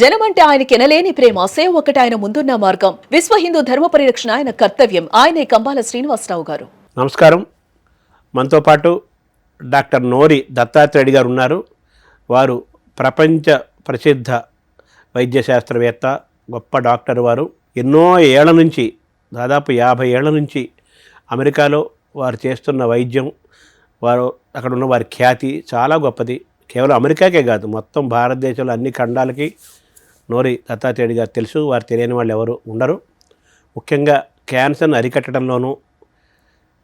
జనమంటే ఆయనకి ఎనలేని ప్రేమ, సేవ ఒకటి ఆయన ముందున్న మార్గం. విశ్వ హిందూ ధర్మ పరిరక్షణ ఆయన కర్తవ్యం. ఆయనే కంబాల శ్రీనివాసరావు గారు. నమస్కారం. మనతో పాటు డాక్టర్ నోరి దత్తాత్రేయుడు గారు ఉన్నారు. వారు ప్రపంచ ప్రసిద్ధ వైద్య శాస్త్రవేత్త, గొప్ప డాక్టర్. వారు ఎన్నో ఏళ్ల నుంచి, దాదాపు 50 ఏళ్ల నుంచి అమెరికాలో వారు చేస్తున్న వైద్యం, వారు అక్కడ ఉన్న వారి ఖ్యాతి చాలా గొప్పది. కేవలం అమెరికాకే కాదు, మొత్తం భారతదేశంలో అన్ని ఖండాలకి నోరి దత్తాత్రేయుడు గారు తెలుసు. వారు తెలియని వాళ్ళు ఎవరు ఉండరు. ముఖ్యంగా క్యాన్సర్ను అరికట్టడంలోనూ,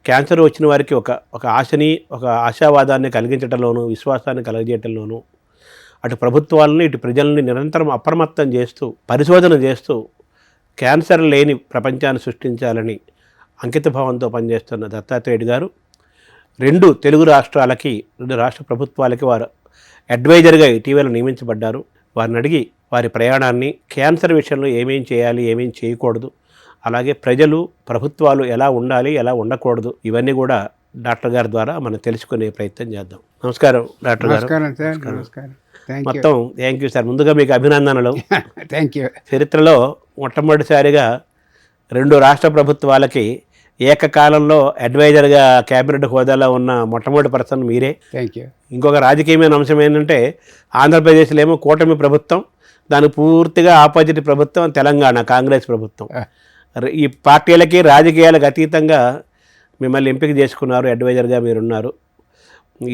క్యాన్సర్ వచ్చిన వారికి ఒక ఆశని, ఒక ఆశావాదాన్ని కలిగించడంలోనూ, విశ్వాసాన్ని కలిగజేయడంలోనూ అటు ప్రభుత్వాలను, ఇటు ప్రజల్ని నిరంతరం అప్రమత్తం చేస్తూ, పరిశోధన చేస్తూ క్యాన్సర్ లేని ప్రపంచాన్ని సృష్టించాలని అంకితభావంతో పనిచేస్తున్న దత్తాత్రేయుడు గారు 2 తెలుగు రాష్ట్రాలకి, 2 రాష్ట్ర ప్రభుత్వాలకి వారు అడ్వైజర్గా ఇటీవల నియమించబడ్డారు. వారిని అడిగి వారి ప్రయాణాన్ని, క్యాన్సర్ విషయంలో ఏమేం చేయాలి, ఏమేం చేయకూడదు, అలాగే ప్రజలు, ప్రభుత్వాలు ఎలా ఉండాలి, ఎలా ఉండకూడదు, ఇవన్నీ కూడా డాక్టర్ గారి ద్వారా మనం తెలుసుకునే ప్రయత్నం చేద్దాం. నమస్కారం డాక్టర్ గారు. మొత్తం థ్యాంక్ యూ సార్. ముందుగా మీకు అభినందనలు. Thank you. చరిత్రలో మొట్టమొదటిసారిగా 2 రాష్ట్ర ప్రభుత్వాలకి ఏకకాలంలో అడ్వైజర్గా క్యాబినెట్ హోదాలో ఉన్న మొట్టమొదటి పర్సన్ మీరే. Thank you. ఇంకొక రాజకీయమైన అంశం ఏంటంటే, ఆంధ్రప్రదేశ్లో ఏమో కూటమి ప్రభుత్వం, దానికి పూర్తిగా ఆపోజిట్ ప్రభుత్వం తెలంగాణ కాంగ్రెస్ ప్రభుత్వం. ఈ పార్టీలకి, రాజకీయాలకు అతీతంగా మిమ్మల్ని ఎంపిక చేసుకున్నారు, అడ్వైజర్గా మీరున్నారు.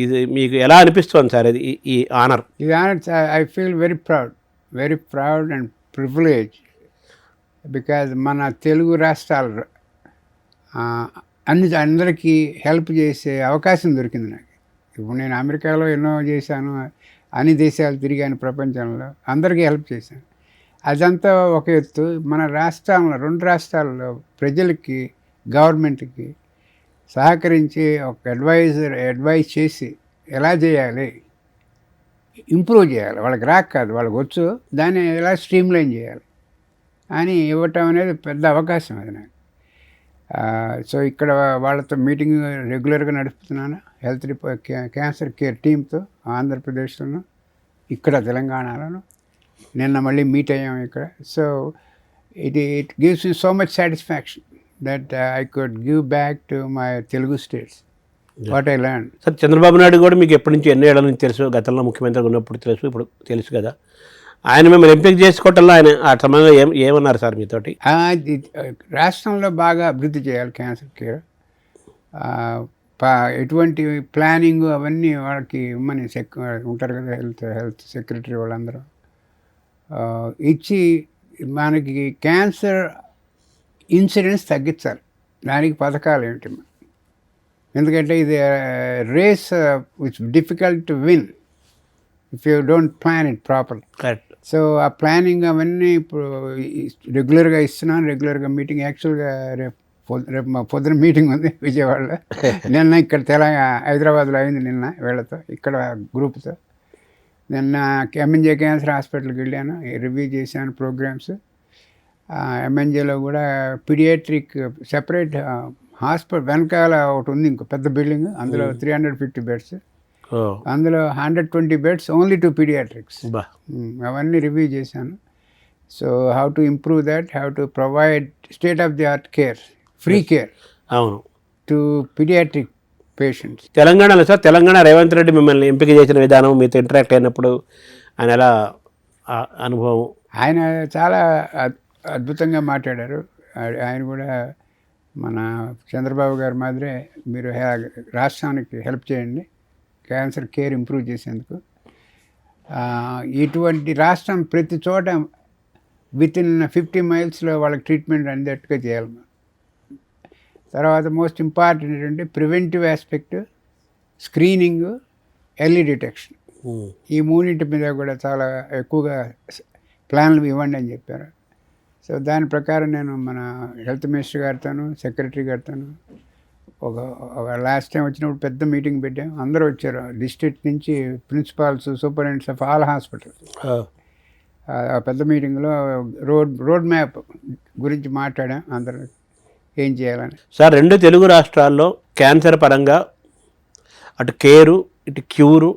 ఇది మీకు ఎలా అనిపిస్తుంది సార్ ఈ ఆనర్? ఈ honour I feel very proud and privilege. Because మన తెలుగు రాష్ట్రాలు అందరికీ హెల్ప్ చేసే అవకాశం దొరికింది నాకు. ఇప్పుడు నేను అమెరికాలో ఎన్నో చేశాను, అన్ని దేశాలు తిరిగాను, ప్రపంచంలో అందరికీ హెల్ప్ చేశాను. అదంతా ఒక ఎత్తు. మన రాష్ట్రంలో, 2 రాష్ట్రాల్లో ప్రజలకి, గవర్నమెంట్కి సహకరించి ఒక అడ్వైజ్ చేసి ఎలా చేయాలి, ఇంప్రూవ్ చేయాలి, వాళ్ళకి రాక కాదు, వాళ్ళకి వచ్చు, దాన్ని ఎలా స్ట్రీమ్లైన్ చేయాలి అని ఇవ్వటం అనేది పెద్ద అవకాశం అది నాకు. సో ఇక్కడ వాళ్ళతో మీటింగ్ రెగ్యులర్గా నడుపుతున్నాను. క్యాన్సర్ కేర్ టీమ్తో ఆంధ్రప్రదేశ్లోను, ఇక్కడ తెలంగాణలోను. నిన్న మళ్ళీ మీట్ అయ్యాము ఇక్కడ. So it gives me so much satisfaction that I could give back to my Telugu states what I learn. Sir, Chandrababu Naidu కూడా మీకు ఎప్పటి నుంచి, ఎన్ని ఏళ్ళ నుంచి తెలుసు? గతంలో ముఖ్యమంత్రిగా ఉన్నప్పుడు తెలుసు, ఇప్పుడు తెలుసు కదా. ఆయన మిమ్మల్ని ఎంపిక చేసుకోవటంలో ఆయన ఆ సమయంలో ఏమన్నారు సార్ మీతోటి? రాష్ట్రంలో బాగా అభివృద్ధి చేయాలి క్యాన్సర్ కేర్, ఎటువంటి ప్లానింగ్ అవన్నీ వాళ్ళకి ఇమ్మని ఉంటారు కదా, హెల్త్ సెక్రటరీ వాళ్ళందరూ ఇచ్చి మనకి క్యాన్సర్ ఇన్సిడెన్స్ తగ్గించాలి. దానికి పథకాలు ఏమిటి? ఎందుకంటే ఇది race which difficult to win if you don't plan it proper. Correct. So ఆ ప్లానింగ్ అవన్నీ ఇప్పుడు రెగ్యులర్గా ఇస్తున్నాను. రెగ్యులర్గా మీటింగ్, యాక్చువల్గా రేపు మా పొద్దున మీటింగ్ ఉంది విజయవాడలో. నిన్న ఇక్కడ హైదరాబాద్లో అయింది, నిన్న వీళ్ళతో, ఇక్కడ గ్రూప్తో. నిన్న ఎంఎన్జే క్యాన్సర్ హాస్పిటల్కి వెళ్ళాను, రివ్యూ చేశాను ప్రోగ్రామ్స్. ఎంఎన్జేలో కూడా పీడియాట్రిక్ సెపరేట్ హాస్పిటల్ వెనకాల ఒకటి ఉంది, ఇంకో పెద్ద బిల్డింగ్, అందులో 350 బెడ్స్, అందులో 120 బెడ్స్ ఓన్లీ టు పీడియాట్రిక్స్. అవన్నీ రివ్యూ చేశాను. So how to improve that, how to provide state of the art care, free care అవును టు పీడియాట్రిక్ పేషెంట్స్. తెలంగాణలో సార్, తెలంగాణ రేవంత్ రెడ్డి మిమ్మల్ని ఎంపిక చేసిన విధానం, మీతో ఇంటరాక్ట్ అయినప్పుడు ఆయన ఎలా అనుభవం? ఆయన చాలా అద్భుతంగా మాట్లాడారు. ఆయన కూడా మన చంద్రబాబు గారి మాదిరే, మీరు రాష్ట్రానికి హెల్ప్ చేయండి క్యాన్సర్ కేర్ ఇంప్రూవ్ చేసేందుకు. ఇటువంటి రాష్ట్రం ప్రతి చోట వితిన్ 50 మైల్స్లో వాళ్ళకి ట్రీట్మెంట్ అందేట్టుగా చేయాలి. తర్వాత మోస్ట్ ఇంపార్టెంట్ ఏంటంటే preventive aspect, screening, early detection. ఈ 3 మీద కూడా చాలా ఎక్కువగా ప్లాన్లు ఇవ్వండి అని చెప్పారు. సో దాని ప్రకారం నేను మన హెల్త్ మినిస్టర్ గారితోనూ, సెక్రటరీ గారితోనూ ఒక లాస్ట్ టైం వచ్చినప్పుడు పెద్ద మీటింగ్ పెట్టాం. అందరూ వచ్చారు, డిస్ట్రిక్ట్ నుంచి principals, superintendents of all hospitals. ఆ పెద్ద మీటింగ్లో రోడ్ మ్యాప్ గురించి మాట్లాడాం, అందరూ ఏం చేయాలని. సార్, 2 తెలుగు రాష్ట్రాల్లో క్యాన్సర్ పరంగా అటు కేరు, ఇటు క్యూరు,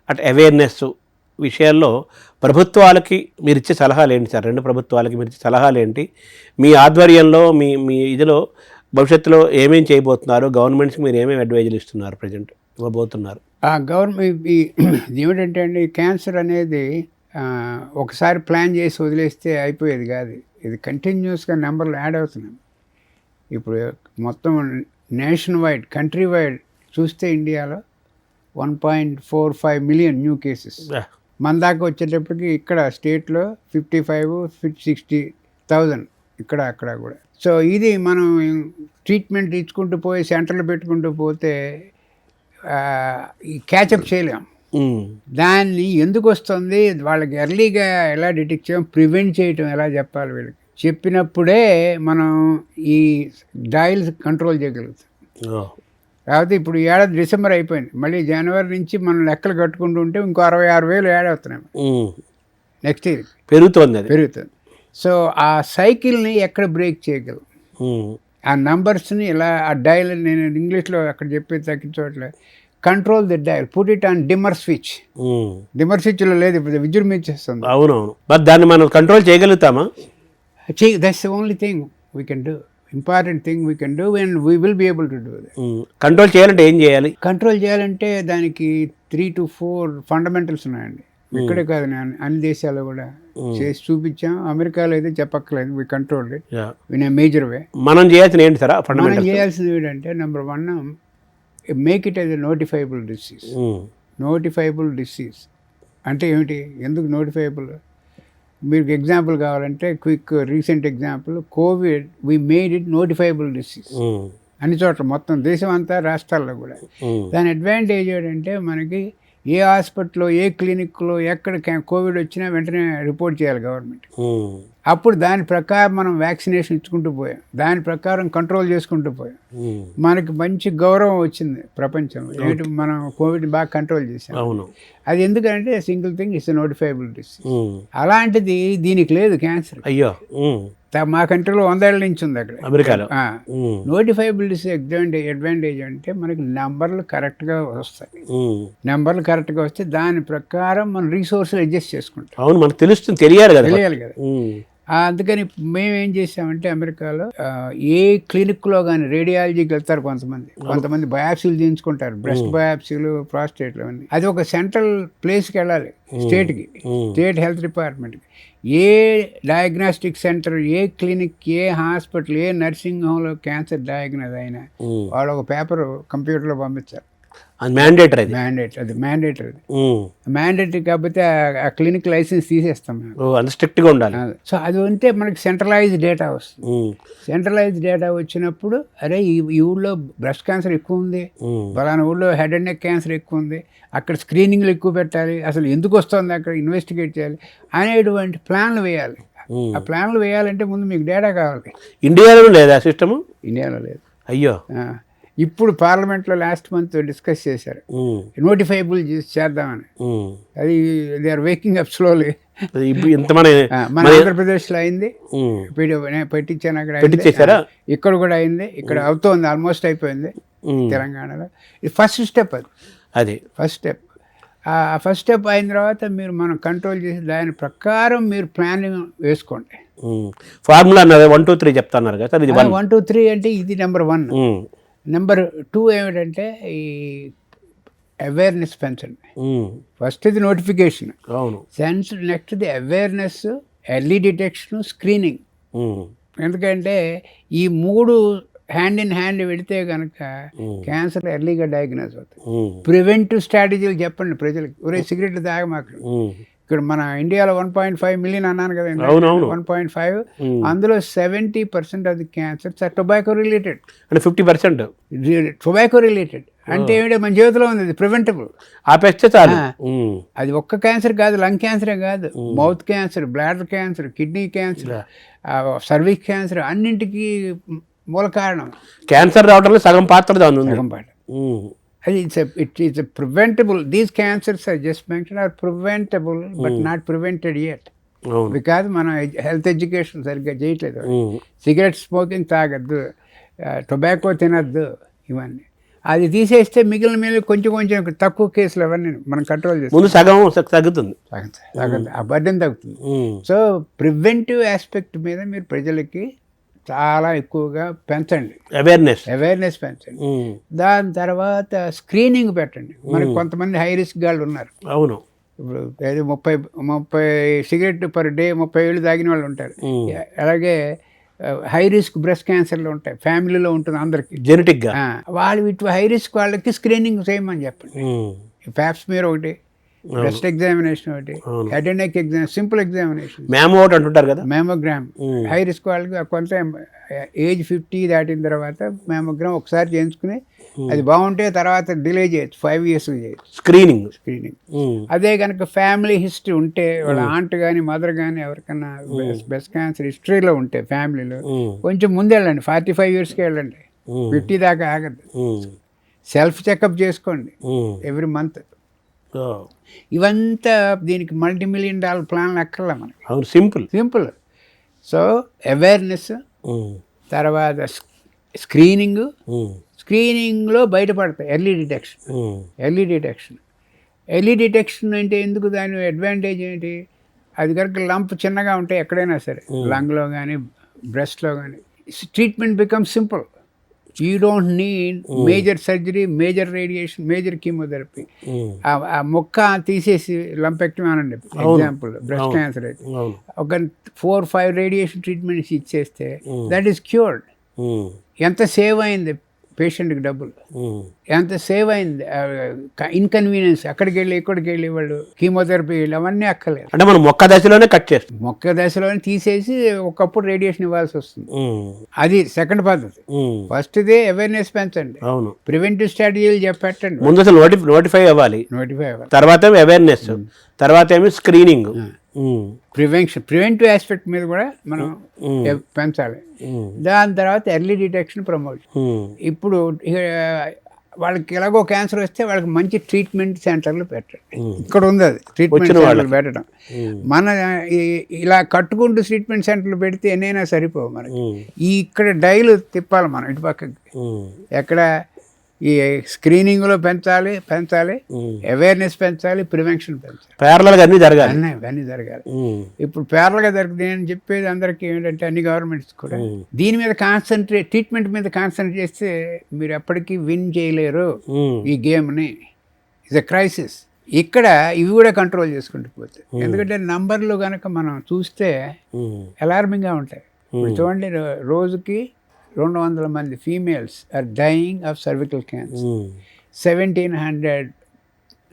అటు అవేర్నెస్ విషయాల్లో ప్రభుత్వాలకి మీరు ఇచ్చే సలహాలు ఏంటి సార్? రెండు ప్రభుత్వాలకి మీరు ఇచ్చే సలహాలు ఏంటి? మీ ఆధ్వర్యంలో మీ ఇదిలో భవిష్యత్తులో ఏమేమి చేయబోతున్నారు? గవర్నమెంట్స్కి మీరు ఏమేమి అడ్వైజులు ఇస్తున్నారు, ప్రజెంట్ ఇవ్వబోతున్నారు? గవర్నమెంట్ ఏమిటంటే అండి, క్యాన్సర్ అనేది ఒకసారి ప్లాన్ చేసి వదిలేస్తే అయిపోయేది కాదు. ఇది కంటిన్యూస్గా నెంబర్లు యాడ్ అవుతున్నాయి. ఇప్పుడు మొత్తం నేషన్ వైడ్, కంట్రీ వైడ్ చూస్తే ఇండియాలో 1.45 మిలియన్ న్యూ కేసెస్. మన దాకా వచ్చేటప్పటికి ఇక్కడ స్టేట్లో 55-60,000 ఇక్కడ అక్కడ కూడా. సో ఇది మనం ట్రీట్మెంట్ ఇచ్చుకుంటూ పోయి సెంటర్లు పెట్టుకుంటూ పోతే ఈ క్యాచప్ చేయలేం. దాన్ని ఎందుకు వస్తుంది, వాళ్ళకి ఎర్లీగా ఎలా డిటెక్ట్ చేయడం, ప్రివెంట్ చేయటం ఎలా చెప్పాలి, వీళ్ళకి చెప్పినప్పుడే మనం ఈ డైల్స్ కంట్రోల్ చేయగలుగుతాం. కాకపోతే ఇప్పుడు ఏడాది డిసెంబర్ అయిపోయింది, మళ్ళీ జనవరి నుంచి మనం లెక్కలు కట్టుకుంటూ ఉంటే ఇంకో 66,000 యాడ్ అవుతున్నాయి నెక్స్ట్ ఇయర్. పెరుగుతుంది. సో ఆ సైకిల్ని ఎక్కడ బ్రేక్ చేయగలం, ఆ నంబర్స్ని ఇలా ఆ డైల్, నేను ఇంగ్లీష్లో అక్కడ చెప్పేది తగ్గించోట్లే, control the dial, put it on dimmer switch. Dimmer స్విచ్లో లేదు, ఇప్పుడు విజృంభించేస్తుంది. అవునవును, బట్ దాన్ని మనం కంట్రోల్ చేయగలుగుతామా? That's the only thing we can do, important thing we can do and we will be able to do that. Control చేయాలంటే ఏం చేయాలి? కంట్రోల్ చేయాలంటే దానికి 3 to 4 ఫండమెంటల్స్ ఉన్నాయండి. ఇక్కడే కాదు, నేను అన్ని దేశాల్లో కూడా చేసి చూపించాం. అమెరికాలో అయితే చెప్పక్కర్లేదు, we control it in a major way. మనం చేయాల్సిన ఏంటి సార్? మనం చేయాల్సింది ఏంటంటే, number 1, make it as a notifiable disease. Notifiable disease అంటే ఏమిటి, ఎందుకు నోటిఫైబుల్? మీకు ఎగ్జాంపుల్ కావాలంటే quick recent example, Covid we made it notifiable disease అన్ని చోట్ల, మొత్తం దేశం అంతా, రాష్ట్రాల్లో కూడా. దాని అడ్వాంటేజ్ ఏంటంటే, మనకి ఏ హాస్పిటల్లో, ఏ క్లినిక్లో ఎక్కడ కోవిడ్ వచ్చినా వెంటనే రిపోర్ట్ చేయాలి గవర్నమెంట్. అప్పుడు దాని ప్రకారం మనం వ్యాక్సినేషన్ ఇచ్చుకుంటూ పోయాం, దాని ప్రకారం కంట్రోల్ చేసుకుంటూ పోయాం. మనకి మంచి గౌరవం వచ్చింది ప్రపంచంలో, ఏంటి మనం కోవిడ్ బాగా కంట్రోల్ చేసాం. అది ఎందుకంటే single thing, it's notifiable disease. అలాంటిది దీనికి లేదు క్యాన్సర్. అయ్యో, మా కంట్రీలో 100 ఏళ్ళ నుంచి ఉంది అక్కడ అమెరికాలో. నోటిఫైబుల్ డిసీజ్ అడ్వాంటేజ్ అంటే మనకి నెంబర్లు కరెక్ట్గా వస్తాయి. నెంబర్లు కరెక్ట్గా వస్తే దాని ప్రకారం మనం రీసోర్సులు అడ్జస్ట్ చేసుకుంటాం. అవును, మనకు తెలుస్తుంది, తెలియాలి కదా. అందుకని మేము ఏం చేసామంటే, అమెరికాలో ఏ క్లినిక్లో కానీ రేడియాలజీకి వెళ్తారు కొంతమంది బయాప్సీలు చేయించుకుంటారు, బ్రెస్ట్ బయాప్సీలు, ప్రాస్టేట్లు అన్నీ. అది ఒక సెంట్రల్ ప్లేస్కి వెళ్ళాలి, స్టేట్కి, స్టేట్ హెల్త్ డిపార్ట్మెంట్కి. ఏ డయాగ్నాస్టిక్ సెంటర్, ఏ క్లినిక్, ఏ హాస్పిటల్, ఏ నర్సింగ్ హోమ్లో క్యాన్సర్ డయాగ్నోజ్ అయినా వాళ్ళు ఒక పేపర్ కంప్యూటర్లో పంపించారు. అది మ్యాండేటరీ. మ్యాండేటరీ కాకపోతే ఆ క్లినిక్ లైసెన్స్ తీసేస్తాం. అంత స్ట్రిక్ట్గా ఉండాలి. సో అది ఉంటే మనకి సెంట్రలైజ్డ్ డేటా వస్తుంది. సెంట్రలైజ్డ్ డేటా వచ్చినప్పుడు, అరే ఈ ఊళ్ళో బ్రెస్ట్ క్యాన్సర్ ఎక్కువ ఉంది, ఫలానా ఊళ్ళో హెడ్ అండ్ నెక్ క్యాన్సర్ ఎక్కువ ఉంది, అక్కడ స్క్రీనింగ్లు ఎక్కువ పెట్టాలి, అసలు ఎందుకు వస్తుంది అక్కడ ఇన్వెస్టిగేట్ చేయాలి అనేటువంటి ప్లాన్లు వేయాలి. ఆ ప్లాన్లు వేయాలంటే ముందు మీకు డేటా కావాలి. ఇండియాలో లేదా సిస్టము? ఇండియాలో లేదు. అయ్యో, ఇప్పుడు పార్లమెంట్లో లాస్ట్ మంత్ డిస్కస్ చేశారు, నోటిఫైబుల్ చేద్దామని. అది they are waking up slowly. మన ఆంధ్రప్రదేశ్లో అయింది, పెట్టించాను, అక్కడ ఇక్కడ కూడా అయింది, ఇక్కడ అవుతోంది, ఆల్మోస్ట్ అయిపోయింది తెలంగాణలో. ఇది ఫస్ట్ స్టెప్. అది ఫస్ట్ స్టెప్. ఆ ఫస్ట్ స్టెప్ అయిన తర్వాత మనం కంట్రోల్ చేసి దాని ప్రకారం మీరు ప్లానింగ్ వేసుకోండి. ఫార్ములా 1 2 3 చెప్తున్నారు కదా, 1 2 3 అంటే ఇది నెంబర్ 1. నెంబర్ 2 ఏమిటంటే, ఈ అవేర్నెస్ పెంచండి. ఫస్ట్ ఇది notification, next the awareness, early detection, screening. ఎందుకంటే ఈ 3 హ్యాండ్ ఇన్ హ్యాండ్ పెడితే కనుక క్యాన్సర్ ఎర్లీగా డయాగ్నోజ్ అవుతుంది. ప్రివెంటివ్ స్ట్రాటజీలు చెప్పండి ప్రజలకి. ఒరే సిగరెట్లు తాగమాక. ఇక్కడ మన ఇండియాలో 1.5 మిలియన్ అన్నాను కదా, 1.5. అందులో 70% of the cancers are tobacco related. 50% tobacco related. అంటే ఏమిటో మన జీవితంలో ఉంది, అది ప్రివెంటబుల్. ఆపేస్తే చాలు. అది ఒక్క క్యాన్సర్ కాదు, లంగ్ క్యాన్సరే కాదు, mouth cancer, bladder cancer, kidney cancer, cervix cancer, అన్నింటికి మూల కారణం క్యాన్సర్ రావడంలో సగం పాత్ర. అది it's a preventable. These cancers I just mentioned are preventable but not prevented yet. Because మన హెల్త్ ఎడ్యుకేషన్ సరిగ్గా చేయట్లేదు. సిగరెట్ స్మోకింగ్ తాగద్దు, టొబాకో తినద్దు, ఇవన్నీ. అది తీసేస్తే మిగిలిన మీద కొంచెం కొంచెం తక్కువ కేసులు అవన్నీ మనం కంట్రోల్ చేస్తాం. ముందు సగం తగ్గుతుంది. ఆ బర్డెన్ తగ్గుతుంది. సో ప్రివెంటివ్ ఆస్పెక్ట్ మీద మీరు ప్రజలకి చాలా ఎక్కువగా పెంచండి, అవేర్నెస్ పెంచండి. దాని తర్వాత స్క్రీనింగ్ పెట్టండి. మనకి కొంతమంది హై రిస్క్ వాళ్ళు ఉన్నారు. అవును, ఇప్పుడు 30 సిగరెట్ పర్ డే 30 ఏళ్ళు తాగిన వాళ్ళు ఉంటారు. అలాగే హై రిస్క్ బ్రెస్ట్ క్యాన్సర్లు ఉంటాయి, ఫ్యామిలీలో ఉంటుంది అందరికి జెనెటిక్గా. వాళ్ళు ఇటు హై రిస్క్ వాళ్ళకి స్క్రీనింగ్ చేయమని చెప్పండి. ప్యాప్స్మియర్ ఒకటి, బ్రెస్ట్ ఎగ్జామినేషన్ ఒకటి, head and neck simple examination, అంటుంటారు కదా, మ్యామోగ్రామ్. హై రిస్క్ వాళ్ళకి కొంత ఏజ్ 50 దాటిన తర్వాత మ్యామోగ్రామ్ ఒకసారి చేయించుకుని అది బాగుంటే తర్వాత డిలే చేయొచ్చు, 5 years చేయొచ్చు స్క్రీనింగ్. అదే కనుక ఫ్యామిలీ హిస్టరీ ఉంటే వాళ్ళ ఆంట్ కానీ మదర్ కానీ ఎవరికైనా బ్రెస్ట్ క్యాన్సర్ హిస్టరీలో ఉంటే ఫ్యామిలీలో కొంచెం ముందు వెళ్ళండి, 45 yearsకి వెళ్ళండి, 50 దాకా ఆగద్దు. సెల్ఫ్ చెకప్ చేసుకోండి ఎవ్రీ మంత్. ఇవంతా దీనికి $multi-million ప్లాన్లు అక్కర్లే మనకి. అవును, సింపుల్. సో అవేర్నెస్, తర్వాత స్క్రీనింగ్లో బయటపడతాయి. ఎర్లీ డిటెక్షన్ అంటే ఎందుకు, దాని అడ్వాంటేజ్ ఏంటి? అది కనుక లంప్ చిన్నగా ఉంటే ఎక్కడైనా సరే, లంగ్లో కానీ బ్రెస్ట్లో కానీ, treatment become simple. You don't need major surgery, major radiation, major chemotherapy. ఆ మొక్క తీసేసి లంపెక్టమీ అనండి ఎగ్జాంపుల్, బ్రెస్ట్ క్యాన్సర్ అయితే ఒక 4-5 రేడియేషన్ ట్రీట్మెంట్స్ ఇచ్చేస్తే దట్ ఈస్ క్యూర్డ్. ఎంత సేవ్ అయింది పేషెంట్కి డబ్బులు, ఎంత సేవ్ అయింది, ఇన్కన్వీనియన్స్. అక్కడికి వెళ్ళి ఇక్కడికి వెళ్ళి వాళ్ళు కీమోథెరపీ అవన్నీ అక్కర్లేదు. అంటే మనం మొక్క దశలోనే కట్ చేస్తాం, మొక్క దశలోనే తీసేసి ఒకప్పుడు రేడియేషన్ ఇవ్వాల్సి వస్తుంది. అది సెకండ్ పద్ధతి. ఫస్ట్దే అవేర్నెస్ పెంచండి, ప్రివెంటివ్ స్ట్రాటజీలు చెప్పండి. ముందు అసలు నోటిఫై అవ్వాలి, తర్వాత అవేర్నెస్, తర్వాత ఏమి స్క్రీనింగ్, ప్రివెంటివ్ ఆస్పెక్ట్ మీద కూడా మనం పెంచాలి. దాని తర్వాత ఎర్లీ డిటెక్షన్, ప్రమోషన్. ఇప్పుడు వాళ్ళకి ఎలాగో క్యాన్సర్ వస్తే వాళ్ళకి మంచి ట్రీట్మెంట్ సెంటర్లు పెట్టండి. ఇక్కడ ఉంది అది ట్రీట్మెంట్ సెంటర్లు పెట్టడం. మన ఇలా కట్టుకుంటూ ట్రీట్మెంట్ సెంటర్లు పెడితే ఎన్నైనా సరిపోవు మనకి. ఇక్కడ డైలు తిప్పాలి మనం ఇటు పక్కకి. ఎక్కడ ఈ స్క్రీనింగ్లో పెంచాలి, అవేర్నెస్ పెంచాలి, ప్రివెన్షన్ పెంచాలి. ప్యారలల్గా అన్నీ జరగాలి. ఇప్పుడు ప్యారలల్గా జరుగుతుంది నేను చెప్పేది అందరికీ ఏంటంటే, అన్ని గవర్నమెంట్స్ కూడా దీని మీద ట్రీట్మెంట్ మీద కాన్సన్ట్రేట్ చేస్తే మీరు ఎప్పటికీ విన్ చేయలేరు ఈ గేమ్ని. It's a crisis. ఇక్కడ ఇవి కూడా కంట్రోల్ చేసుకుంటూ పోతాయి. ఎందుకంటే నంబర్లు కనుక మనం చూస్తే అలార్మింగ్గా ఉంటాయి. చూడండి, రోజుకి 200 మంది females are dying of cervical cancer. 1700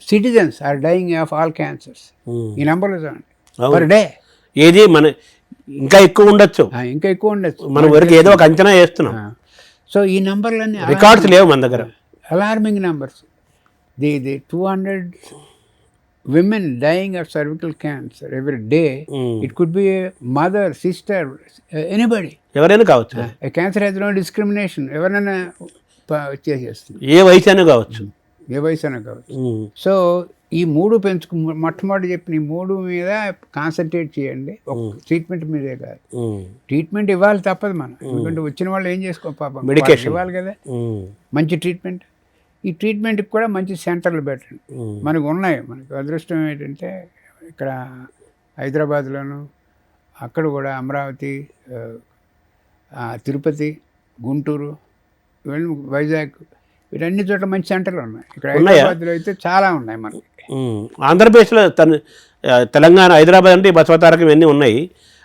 citizens are dying of all cancers. ఈ నెంబర్లు చూడండి పర్ డే. ఏది మన ఇంకా ఎక్కువ ఉండొచ్చు, మన వరకు ఏదో ఒక అంచనా వేస్తున్నాం. సో ఈ నెంబర్లన్నీ రికార్డ్స్ లేవు మన దగ్గర. Alarming numbers. The 200 women dying of cervical cancer every day. It could be a mother, sister, anybody. ఎవరైనా కావచ్చు. Cancer has no discrimination. ఎవరైనా చేసేస్తుంది, ఏ వయసు అయినా కావచ్చు. సో ఈ 3 మొట్టమొదటి చెప్పిన ఈ 3 మీద కాన్సన్ట్రేట్ చేయండి. ట్రీట్మెంట్ మీదే కాదు, ట్రీట్మెంట్ ఇవ్వాలి తప్పదు మనం. ఎందుకంటే వచ్చిన వాళ్ళు ఏం చేసుకో పాపం, మెడికేషన్ ఇవ్వాలి కదా, మంచి ట్రీట్మెంట్. ఈ ట్రీట్మెంట్కి కూడా మంచి సెంటర్లు పెట్టండి. మనకు అదృష్టం ఏంటంటే ఇక్కడ హైదరాబాద్లోను, అక్కడ కూడా అమరావతి, తిరుపతి, గుంటూరు, ఇవన్నీ, వైజాగ్, వీటన్ని చోట్ల మంచి సెంటర్లు ఉన్నాయి. ఇక్కడ హైదరాబాద్లో అయితే చాలా ఉన్నాయి మనకి. ఆంధ్రప్రదేశ్లో తెలంగాణ, హైదరాబాద్ అంటే బసవతారకం ఇవన్నీ ఉన్నాయి.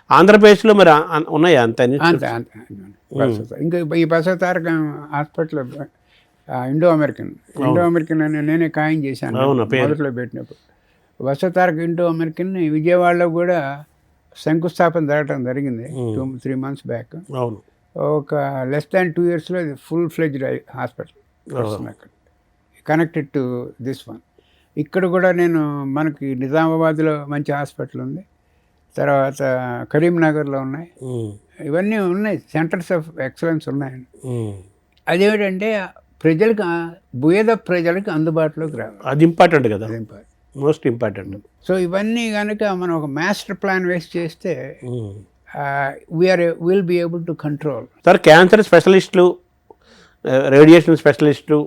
ఆంధ్రప్రదేశ్లో మరి ఉన్నాయా? అంతే. ఇంకా ఈ బసవతారకం హాస్పిటల్ ఇండో అమెరికన్ అని నేనే ఖాయం చేశాను మొదట్లో పెట్టినప్పుడు. బసవతారక ఇండో అమెరికన్ విజయవాడలో కూడా శంకుస్థాపన జరగడం జరిగింది 2-3 months బ్యాక్. ఒక less than 2 yearsలో ఇది ఫుల్ ఫ్లెడ్జ్డ్ హాస్పిటల్ అక్కడ, కనెక్టెడ్ టు దిస్ వన్. ఇక్కడ కూడా మనకి నిజామాబాద్లో మంచి హాస్పిటల్ ఉంది, తర్వాత కరీంనగర్లో ఉన్నాయి, ఇవన్నీ ఉన్నాయి, సెంటర్స్ ఆఫ్ ఎక్సలెన్స్ ఉన్నాయండి. అదేమిటంటే ప్రజలకు అందుబాటులోకి రావాలి. అది ఇంపార్టెంట్ కదా, మోస్ట్ ఇంపార్టెంట్. సో ఇవన్నీ కనుక మనం ఒక మాస్టర్ ప్లాన్ వేసి చేస్తే will be able to control. Sir, cancer స్పెషలిస్టులు, రేడియేషన్ స్పెషలిస్టులు,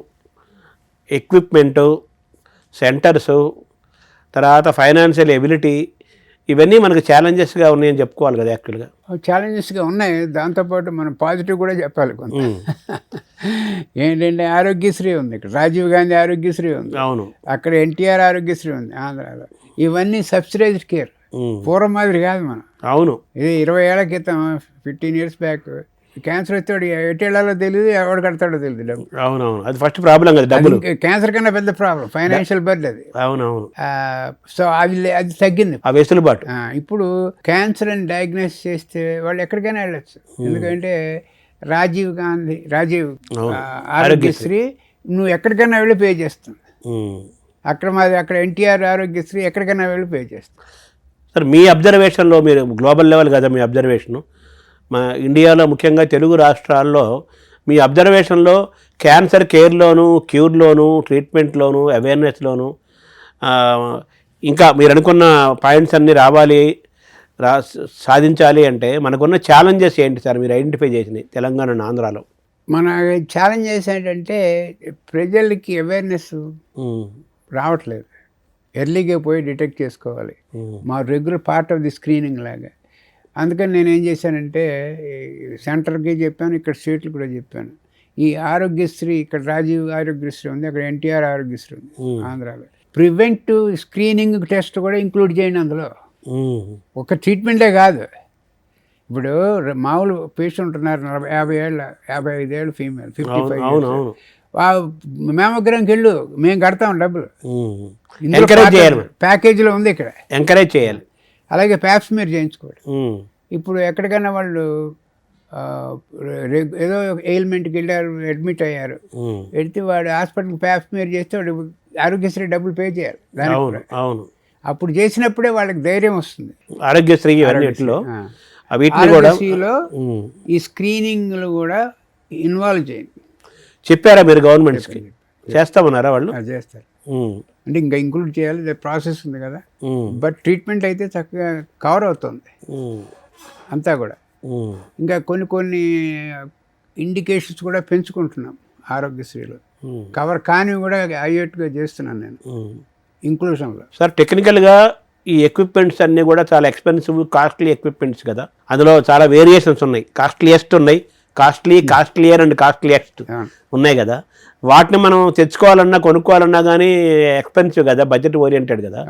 ఎక్విప్మెంటు, సెంటర్సు, తర్వాత ఫైనాన్షియల్ ఎబిలిటీ, ఇవన్నీ మనకు ఛాలెంజెస్గా ఉన్నాయని చెప్పుకోవాలి కదా యాక్చువల్గా. ఛాలెంజెస్గా ఉన్నాయి. దాంతోపాటు మనం పాజిటివ్ కూడా చెప్పాలి కొంత. ఏంటంటే ఆరోగ్యశ్రీ ఉంది ఇక్కడ, రాజీవ్ గాంధీ ఆరోగ్యశ్రీ ఉంది, అవును, అక్కడ ఎన్టీఆర్ ఆరోగ్యశ్రీ ఉంది ఆంధ్రాలో. ఇవన్నీ సబ్సిడైజ్డ్ కేర్, పూర్వం మాదిరి కాదు మనం. అవును, ఇది 20 ఏళ్ల క్రితం, 15 years బ్యాక్ క్యాన్సర్ వచ్చాడు ఎట్టేళ్లలో తెలియదు, ఎవడు కడతాడో తెలియదు డబ్బు. అవునవును, అది ఫస్ట్ ప్రాబ్లం కదా డబ్బులు. క్యాన్సర్ కన్నా పెద్ద ప్రాబ్లం ఫైనాన్షియల్ బర్డ్ అది. అవునవును, సో అది తగ్గింది ఆ వెసులుబాటు. ఇప్పుడు క్యాన్సర్ అని డయాగ్నోస్ చేస్తే వాళ్ళు ఎక్కడికైనా వెళ్ళచ్చు. ఎందుకంటే రాజీవ్ ఆరోగ్యశ్రీ నువ్వు ఎక్కడికైనా వెళ్ళి పే చేస్తుంది. అక్కడ ఎన్టీఆర్ ఆరోగ్యశ్రీ ఎక్కడికైనా వెళ్ళి పే చేస్తుంది. సార్, మీ అబ్జర్వేషన్లో, మీరు గ్లోబల్ లెవెల్ కదా మీ అబ్జర్వేషను, మా ఇండియాలో ముఖ్యంగా తెలుగు రాష్ట్రాల్లో మీ అబ్జర్వేషన్లో క్యాన్సర్ కేర్లోను, క్యూర్లోను, ట్రీట్మెంట్లోను, అవేర్నెస్లోను ఇంకా మీరు అనుకున్న పాయింట్స్ అన్నీ రావాలి, సాధించాలి అంటే మనకున్న ఛాలెంజెస్ ఏంటి సార్ మీరు ఐడెంటిఫై చేసినాయి తెలంగాణ ఆంధ్రాలో? మన ఛాలెంజెస్ ఏంటంటే ప్రజలకి అవేర్నెస్ రావట్లేదు. ఎర్లీగా పోయి డిటెక్ట్ చేసుకోవాలి. మా regular part of the screening లాగా. అందుకని నేను ఏం చేశానంటే సెంటర్కి చెప్పాను, ఇక్కడ స్టేట్లు కూడా చెప్పాను. ఈ ఆరోగ్యశ్రీ, ఇక్కడ రాజీవ్ ఆరోగ్యశ్రీ ఉంది, అక్కడ ఎన్టీఆర్ ఆరోగ్యశ్రీ ఉంది ఆంధ్రాలో. ప్రివెంటివ్ స్క్రీనింగ్ టెస్ట్ కూడా ఇంక్లూడ్ చేయండి అందులో. ఒక ట్రీట్మెంటే కాదు. ఇప్పుడు మామూలు పేషెంట్ ఉన్నారు 55 ఏళ్ళు ఫీమేల్, 55 years. మేమగ్రంకి వెళ్ళు, మేము కడతాం డబ్బులు. ప్యాకేజీలో ఉంది ఇక్కడ, ఎంకరేజ్ చేయాలి. అలాగే ప్యాప్స్మీర్ చేయించుకోండి. ఇప్పుడు ఎక్కడికైనా వాళ్ళు ఏదో ఎయిల్మెంట్కి వెళ్ళారు, అడ్మిట్ అయ్యారు, వెళ్తే వాడు హాస్పిటల్కి ప్యాప్స్మీర్ చేస్తే వాడు ఆరోగ్యశ్రీ డబ్బులు పే చేయాలి దానికి. అవును, అప్పుడు చేసినప్పుడే వాళ్ళకి ధైర్యం వస్తుంది. ఆరోగ్యశ్రీలో ఈ స్క్రీనింగ్లు కూడా ఇన్వాల్వ్ చేయండి. చెప్పారా మీరు గవర్నమెంట్స్కి? చేస్తామన్నారా వాళ్ళు? చేస్తారు. అంటే ఇంకా ఇంక్లూడ్ చేయాలి, ప్రాసెస్ ఉంది కదా. బట్ ట్రీట్మెంట్ అయితే చక్కగా కవర్ అవుతుంది అంతా కూడా. ఇంకా కొన్ని ఇండికేషన్స్ కూడా పెంచుకుంటున్నాం ఆరోగ్యశ్రీలో. కవర్ కానివి కూడా అయ్యేట్టుగా చేస్తున్నాను నేను ఇంక్లూషన్లో. సార్, టెక్నికల్గా ఈ ఎక్విప్మెంట్స్ అన్నీ కూడా చాలా ఎక్స్పెన్సివ్, కాస్ట్లీ ఎక్విప్మెంట్స్ కదా. అందులో చాలా వేరియేషన్స్ ఉన్నాయి. కాస్ట్లీయెస్ట్ ఉన్నాయి, కాస్ట్లియర్ అండ్ కాస్ట్లీయెస్ట్ ఉన్నాయి కదా. వాటిని మనం తెచ్చుకోవాలన్నా, కొనుక్కోవాలన్నా కానీ ఎక్స్పెన్సివ్ కదా, బడ్జెట్ ఓరియంటెడ్ కదా.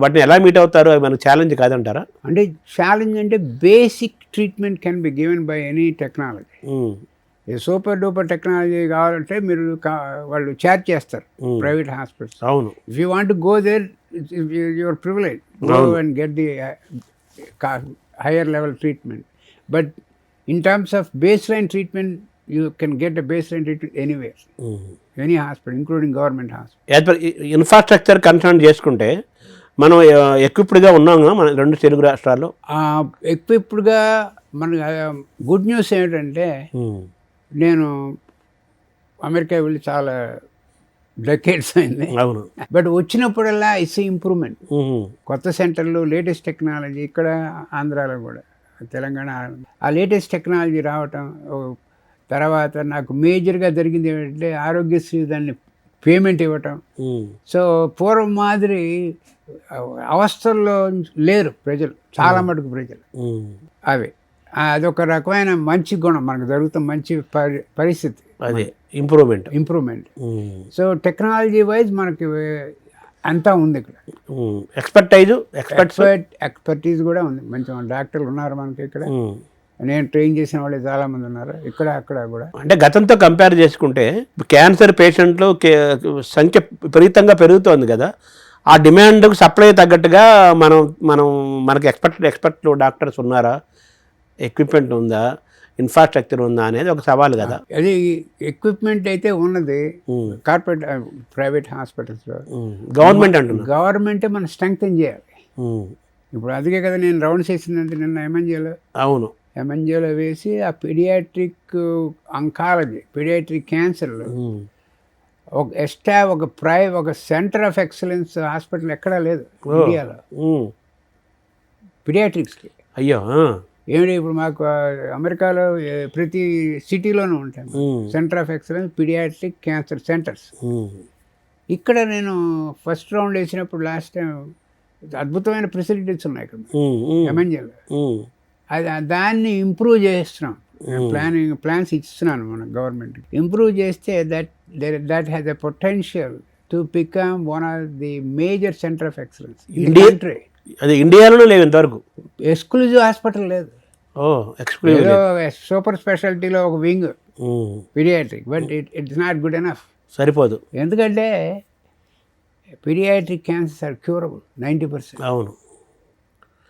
వాటిని ఎలా మీట్ అవుతారు? అది మనకు ఛాలెంజ్ కాదంటారా? అంటే ఛాలెంజ్ అంటే basic treatment can be given by any technology. Super duper technology కావాలంటే మీరు వాళ్ళు ఛార్జ్ చేస్తారు ప్రైవేట్ హాస్పిటల్స్. అవును. If you want go there, your privilege, go and get the higher level treatment. But in terms of baseline treatment, you can get a baseline treatment anywhere, any hospital, including government hospital. Infrastructure concern చేసుకుంటే మనం ఎక్విప్డ్గా ఉన్నాము మన 2 తెలుగు రాష్ట్రాల్లో. ఎక్విప్డ్గా మన good news ఏంటంటే, నేను America వెళ్ళి చాలా డెకేడ్స్ అయింది. అవును. బట్ వచ్చినప్పుడల్లా ఇట్స్ ఇంప్రూవ్మెంట్. కొత్త సెంటర్లు, లేటెస్ట్ టెక్నాలజీ ఇక్కడ ఆంధ్రాలో కూడా, తెలంగాణ. ఆ లేటెస్ట్ టెక్నాలజీ రావటం, తర్వాత నాకు మేజర్గా జరిగింది ఏంటంటే ఆరోగ్యశ్రీ దాన్ని పేమెంట్ ఇవ్వటం. సో పూర్వం మాదిరి అవస్థల్లో లేరు ప్రజలు, చాలా మటుకు ప్రజలు. అదొక రకమైన మంచి గుణం మనకు జరుగుతున్న మంచి పరిస్థితి, అదే ఇంప్రూవ్మెంట్. సో టెక్నాలజీ వైజ్ మనకి అంతా ఉంది ఇక్కడ. ఎక్స్పర్టీజ్ కూడా ఉంది. మంచి డాక్టర్లు ఉన్నారు మనకి ఇక్కడ. నేను ట్రైన్ చేసిన వాళ్ళు చాలామంది ఉన్నారు ఇక్కడ, అక్కడ కూడా. అంటే గతంతో కంపేర్ చేసుకుంటే క్యాన్సర్ పేషెంట్లు సంఖ్య విపరీతంగా పెరుగుతోంది కదా. ఆ డిమాండ్కు సప్లై తగ్గట్టుగా మనకి ఎక్స్పర్ట్ డాక్టర్స్ ఉన్నారా, ఎక్విప్మెంట్ ఉందా, ఇన్ఫ్రాస్ట్రక్చర్ ఉందా అనేది ఒక సవాల్ కదా. అది ఎక్విప్మెంట్ అయితే ఉన్నది కార్పొరేట్ ప్రైవేట్ హాస్పిటల్స్లో. గవర్నమెంటే మనం స్ట్రెంగ్తెన్ చేయాలి. ఇప్పుడు అందుకే కదా నేను రౌండ్స్ వేసిందంటే నిన్న ఎంఎన్జేలో. అవును. ఎంఎన్జేలో వేసి ఆ పీడియాట్రిక్ అంకాలజీ, పీడియాట్రిక్ క్యాన్సర్లో ఒక సెంటర్ ఆఫ్ ఎక్సలెన్స్ హాస్పిటల్ ఎక్కడా లేదు ఇండియాలో పీడియాట్రిక్స్కి. అయ్యో, ఏమిటి ఇప్పుడు మాకు అమెరికాలో ప్రతి సిటీలోనూ ఉంటాయి centre of excellence paediatric cancer centres. ఇక్కడ నేను ఫస్ట్ రౌండ్ వేసినప్పుడు లాస్ట్ టైం అద్భుతమైన ఫెసిలిటీస్ ఉన్నాయి ఇక్కడ ఎంఎన్జేలో. అది దాన్ని ఇంప్రూవ్ చేస్తున్నాం. ప్లాన్స్ ఇస్తున్నాను మన గవర్నమెంట్. ఇంప్రూవ్ చేస్తే that has a potential to become one of the major centre of excellence in the country. అది ఇండియాలోనే లేవు ఇంతవరకు. ఎక్స్క్లూజివ్ హాస్పిటల్ లేదు. ఏదో సూపర్ స్పెషాలిటీలో ఒక wing paediatric, but it's not good enough. సరిపోదు. ఎందుకంటే పీడియాట్రిక్ క్యాన్సర్స్ ఆర్ క్యూరబుల్ 90%. అవును.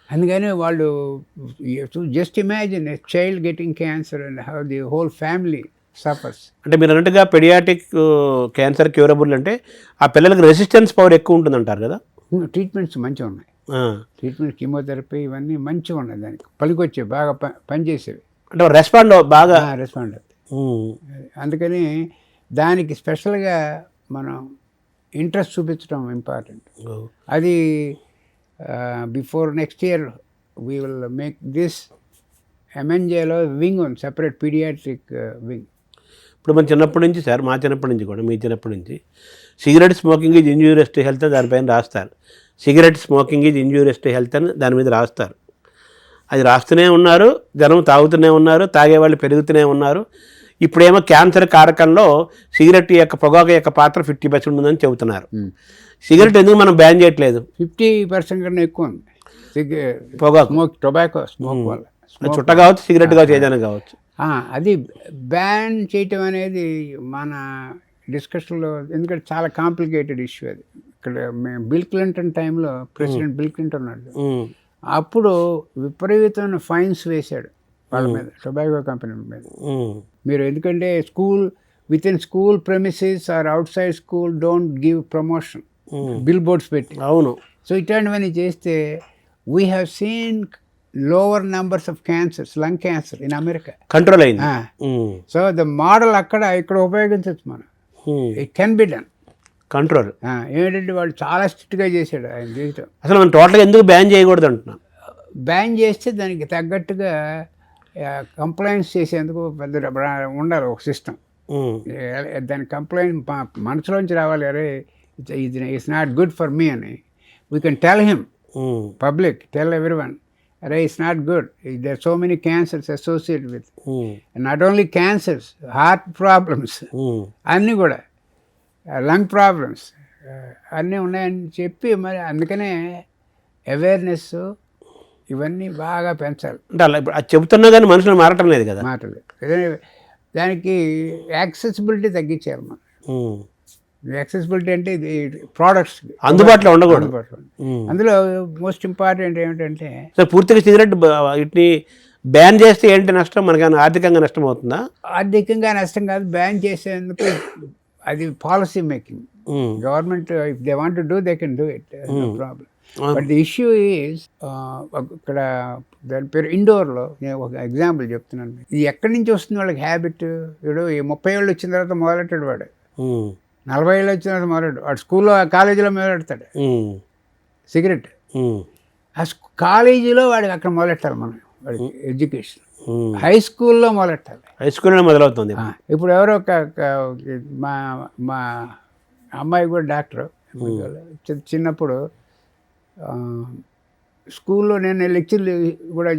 అందుకని వాళ్ళు just imagine a child getting cancer and how the whole family suffers. అంటే మీరు అన్నట్టుగా పెడియాటిక్ క్యాన్సర్ క్యూరబుల్ అంటే ఆ పిల్లలకి రెసిస్టెన్స్ పవర్ ఎక్కువ ఉంటుంది అంటారు కదా. ట్రీట్మెంట్స్ మంచిగా ఉన్నాయి. ట్రీట్మెంట్ కీమోథెరపీ ఇవన్నీ మంచిగా ఉన్నాయి, దానికి పనికొచ్చేవి, బాగా పనిచేసేవి. అంటే రెస్పాండ్ బాగా రెస్పాండ్ అవుతాయి. అందుకని దానికి స్పెషల్గా మనం ఇంట్రెస్ట్ చూపించడం ఇంపార్టెంట్. అది before next year we will make this ఎంఎన్జేలో వింగ్ ఉంది, సెపరేట్ పీడియాట్రిక్ వింగ్. ఇప్పుడు మన చిన్నప్పటి నుంచి సార్, మా చిన్నప్పటి నుంచి కూడా, మీ చిన్నప్పటి నుంచి cigarette smoking is injurious to health అని దానిపైన రాస్తారు. Cigarette smoking is injurious to health అని దాని మీద రాస్తారు. అది రాస్తూనే ఉన్నారు, జనం తాగుతూనే ఉన్నారు, తాగేవాళ్ళు పెరుగుతూనే ఉన్నారు. ఇప్పుడేమో క్యాన్సర్ కారకంలో సిగరెట్ యొక్క పొగాకు యొక్క పాత్ర 50% ఉందని చెబుతున్నారు. సిగరెట్ ఎందుకు మనం బ్యాన్ చేయట్లేదు? 50% కన్నా ఎక్కువ ఉంది పొగాకు, టొబాకో స్మోక్ వల్ల. చుట్ట కావచ్చు, సిగరెట్ కావచ్చు, ఏదైనా కావచ్చు. అది బ్యాన్ చేయటం అనేది మన డిస్కషన్లో, ఎందుకంటే చాలా కాంప్లికేటెడ్ ఇష్యూ అది. ఇక్కడ మేము బిల్ క్లింటన్ టైంలో, ప్రెసిడెంట్ బిల్ క్లింటన్ ఉన్నాడు, అప్పుడు విపరీతమైన ఫైన్స్ వేశాడు వాళ్ళ మీద, టొబాకో కంపెనీ మీద. మీరు ఎందుకంటే with in school premises or outside school don't give promotion, billboards పెట్టి. అవును. సో ఇట్లాంటివన్నీ చేస్తే we have seen lower numbers of cancers, lung cancer in America control అయింది. సో ద మోడల్ ఇక్కడ ఉపయోగించవచ్చు మనం. It can be done control. ఏంటంటే వాళ్ళు చాలా స్ట్రిక్ట్గా చేశాడు ఆయన చేయటం. అసలు మనం టోటల్గా ఎందుకు బ్యాన్ చేయకూడదు అంటున్నాం? బ్యాన్ చేస్తే దానికి తగ్గట్టుగా కంప్లైంట్స్ చేసేందుకు పెద్ద ఉండాలి ఒక సిస్టమ్. దాని కంప్లైంట్ మనసులోంచి రావాలి, అరే ఇది it's not good for me అని. We can tell him, public, tell everyone, అరే it's not good, there so many cancers associated with, not only cancers, heart problems అన్నీ కూడా, లంగ్ ప్రాబ్లమ్స్ అన్నీ ఉన్నాయని చెప్పి, మరి అందుకనే అవేర్నెస్ ఇవన్నీ బాగా పెంచాలి. అంటే అలా ఇప్పుడు అది చెబుతున్నా కానీ మనుషులు మారటం లేదు కదా. మాటలు దానికి యాక్సెసిబిలిటీ తగ్గించాలి మనం. యాక్సెసిబిలిటీ అంటే ఇది ప్రోడక్ట్స్ అందుబాటులో ఉండకూడదు. అందులో మోస్ట్ ఇంపార్టెంట్ ఏమిటంటే, సార్ పూర్తిగా సిగరెట్ వీటిని బ్యాన్ చేస్తే ఏంటి నష్టం? మనకన్నా ఆర్థికంగా నష్టం అవుతుందా? ఆర్థికంగా నష్టం కాదు, బ్యాన్ చేసేందుకు అది policy making. Government if they want to do they can do it, no problem. But the issue is, ఇక్కడ దాని పేరు ఇండోర్లో, నేను ఒక ఎగ్జాంపుల్ చెప్తున్నాను. ఇది ఎక్కడి నుంచి వస్తుంది వాళ్ళకి హ్యాబిట్? ఇప్పుడు 30 ఏళ్ళు వచ్చిన తర్వాత మొదలెట్టాడు వాడు, 40 ఏళ్ళు వచ్చిన తర్వాత మొదలెట్టాడు వాడు, స్కూల్లో కాలేజీలో మొదలెడతాడు సిగరెట్. ఆ కాలేజీలో వాడికి అక్కడ మొదలెట్టాలి మనం, వాడికి ఎడ్యుకేషన్. హై స్కూల్లో మొదలెట్టాలి, హై స్కూల్లో మొదలవుతుంది. ఇప్పుడు ఎవరో మా అమ్మాయి కూడా డాక్టర్. చిన్నప్పుడు స్కూల్లో నేను లెక్చర్లు కూడా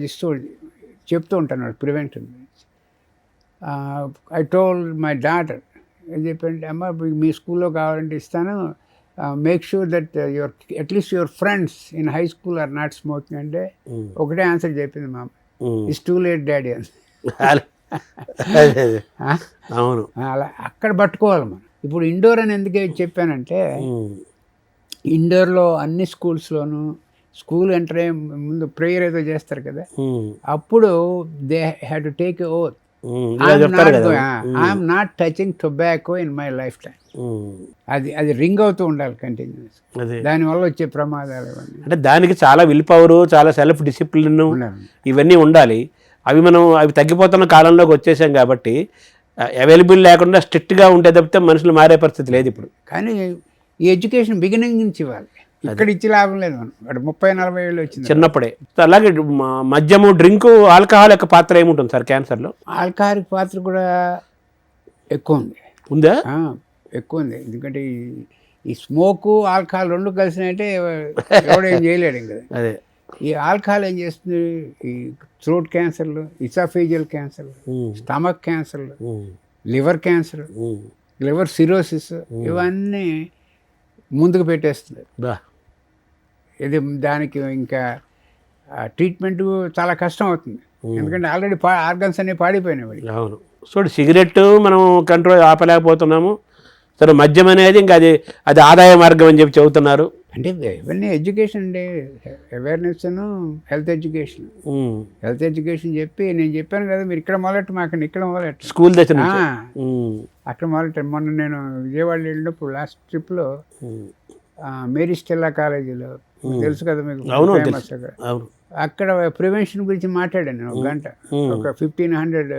చెప్తూ ఉంటాను ప్రివెంషన్ గురించి. ఐ టోల్డ్ మై డాటర్, ఏం చెప్పండి, అమ్మ మీ స్కూల్లో కావాలంటే ఇస్తాను, make sure that your at least your friends in high school are not smoking అంటే ఒకటే ఆన్సర్ చెప్పింది మా అమ్మ, ఇట్స్ టూ లేట్ డాడీ అని. అవును, అలా అక్కడ పట్టుకోవాలి మనం. ఇప్పుడు ఇండోర్ అని ఎందుకు చెప్పానంటే, ఇండోర్లో అన్ని స్కూల్స్లోనూ స్కూల్ ఎంటర్ అయ్యే ముందు ప్రేయర్ ఏదో చేస్తారు కదా, అప్పుడు they had to take a oath, I'm not touching tobacco in my life time. అది రింగ్ అవుతూ ఉండాలి కంటిన్యూస్. దానివల్ల వచ్చే ప్రమాదాలు ఇవన్నీ, అంటే దానికి చాలా విల్ పవరు, చాలా సెల్ఫ్ డిసిప్లిన్ ఇవన్నీ ఉండాలి. అవి తగ్గిపోతున్న కాలంలోకి వచ్చేసాం కాబట్టి అవైలబుల్ లేకుండా స్ట్రిక్ట్గా ఉంటే తప్పితే మనుషులు మారే పరిస్థితి లేదు ఇప్పుడు. కానీ ఈ ఎడ్యుకేషన్ బిగినింగ్ నుంచి ఇవ్వాలి, ఇక్కడ ఇచ్చి లాభం లేదు. మనం వాడు 30-40 ఏళ్ళు వచ్చింది చిన్నప్పుడే. అలాగే మద్యము, డ్రింకు, ఆల్కహాల్ యొక్క పాత్ర ఏముంటుంది సార్ క్యాన్సర్లో? ఆల్కహాల్ పాత్ర కూడా ఎక్కువ ఉంది. ఉందా? ఎక్కువ ఉంది. ఎందుకంటే ఈ స్మోకు ఆల్కహాల్ రెండు కలిసినాయంటే ఎవడేం చేయలేడు ఇంకా. అదే ఈ ఆల్కహాల్ ఏం చేస్తుంది, ఈ థ్రోట్ క్యాన్సర్లు, ఇసాఫేజియల్ క్యాన్సర్లు, స్టమక్ క్యాన్సర్లు, లివర్ క్యాన్సర్, లివర్ సిరోసిస్, ఇవన్నీ ముందుకు పెట్టేస్తుంది. ఇది దానికి ఇంకా ట్రీట్మెంట్ చాలా కష్టం అవుతుంది, ఎందుకంటే ఆల్రెడీ ఆర్గన్స్ అన్నీ పాడిపోయినాయి. అవును. చూడు, సిగరెట్ మనం కంట్రోల్ ఆపలేకపోతున్నాము. సరే, మద్యం అనేది ఇంకా అది ఆదాయ మార్గం అని చెప్పి చెబుతున్నారు. అంటే ఇవన్నీ ఎడ్యుకేషన్ అండి, awareness, health education. Health education చెప్పి నేను చెప్పాను కదా, మీరు ఇక్కడ మొదలెట్టు, మాకు ఇక్కడ మొదలెట్టు, స్కూల్ దశ అక్కడ మొదలెట్టాను. మొన్న నేను విజయవాడ వెళ్ళినప్పుడు లాస్ట్ ట్రిప్లో మేరీ స్టెల్లా కాలేజీలో, తెలుసు కదా మీకు, ఫేమస్ అక్కడ ప్రివెన్షన్ గురించి మాట్లాడాను నేను 1 గంట. ఒక 1500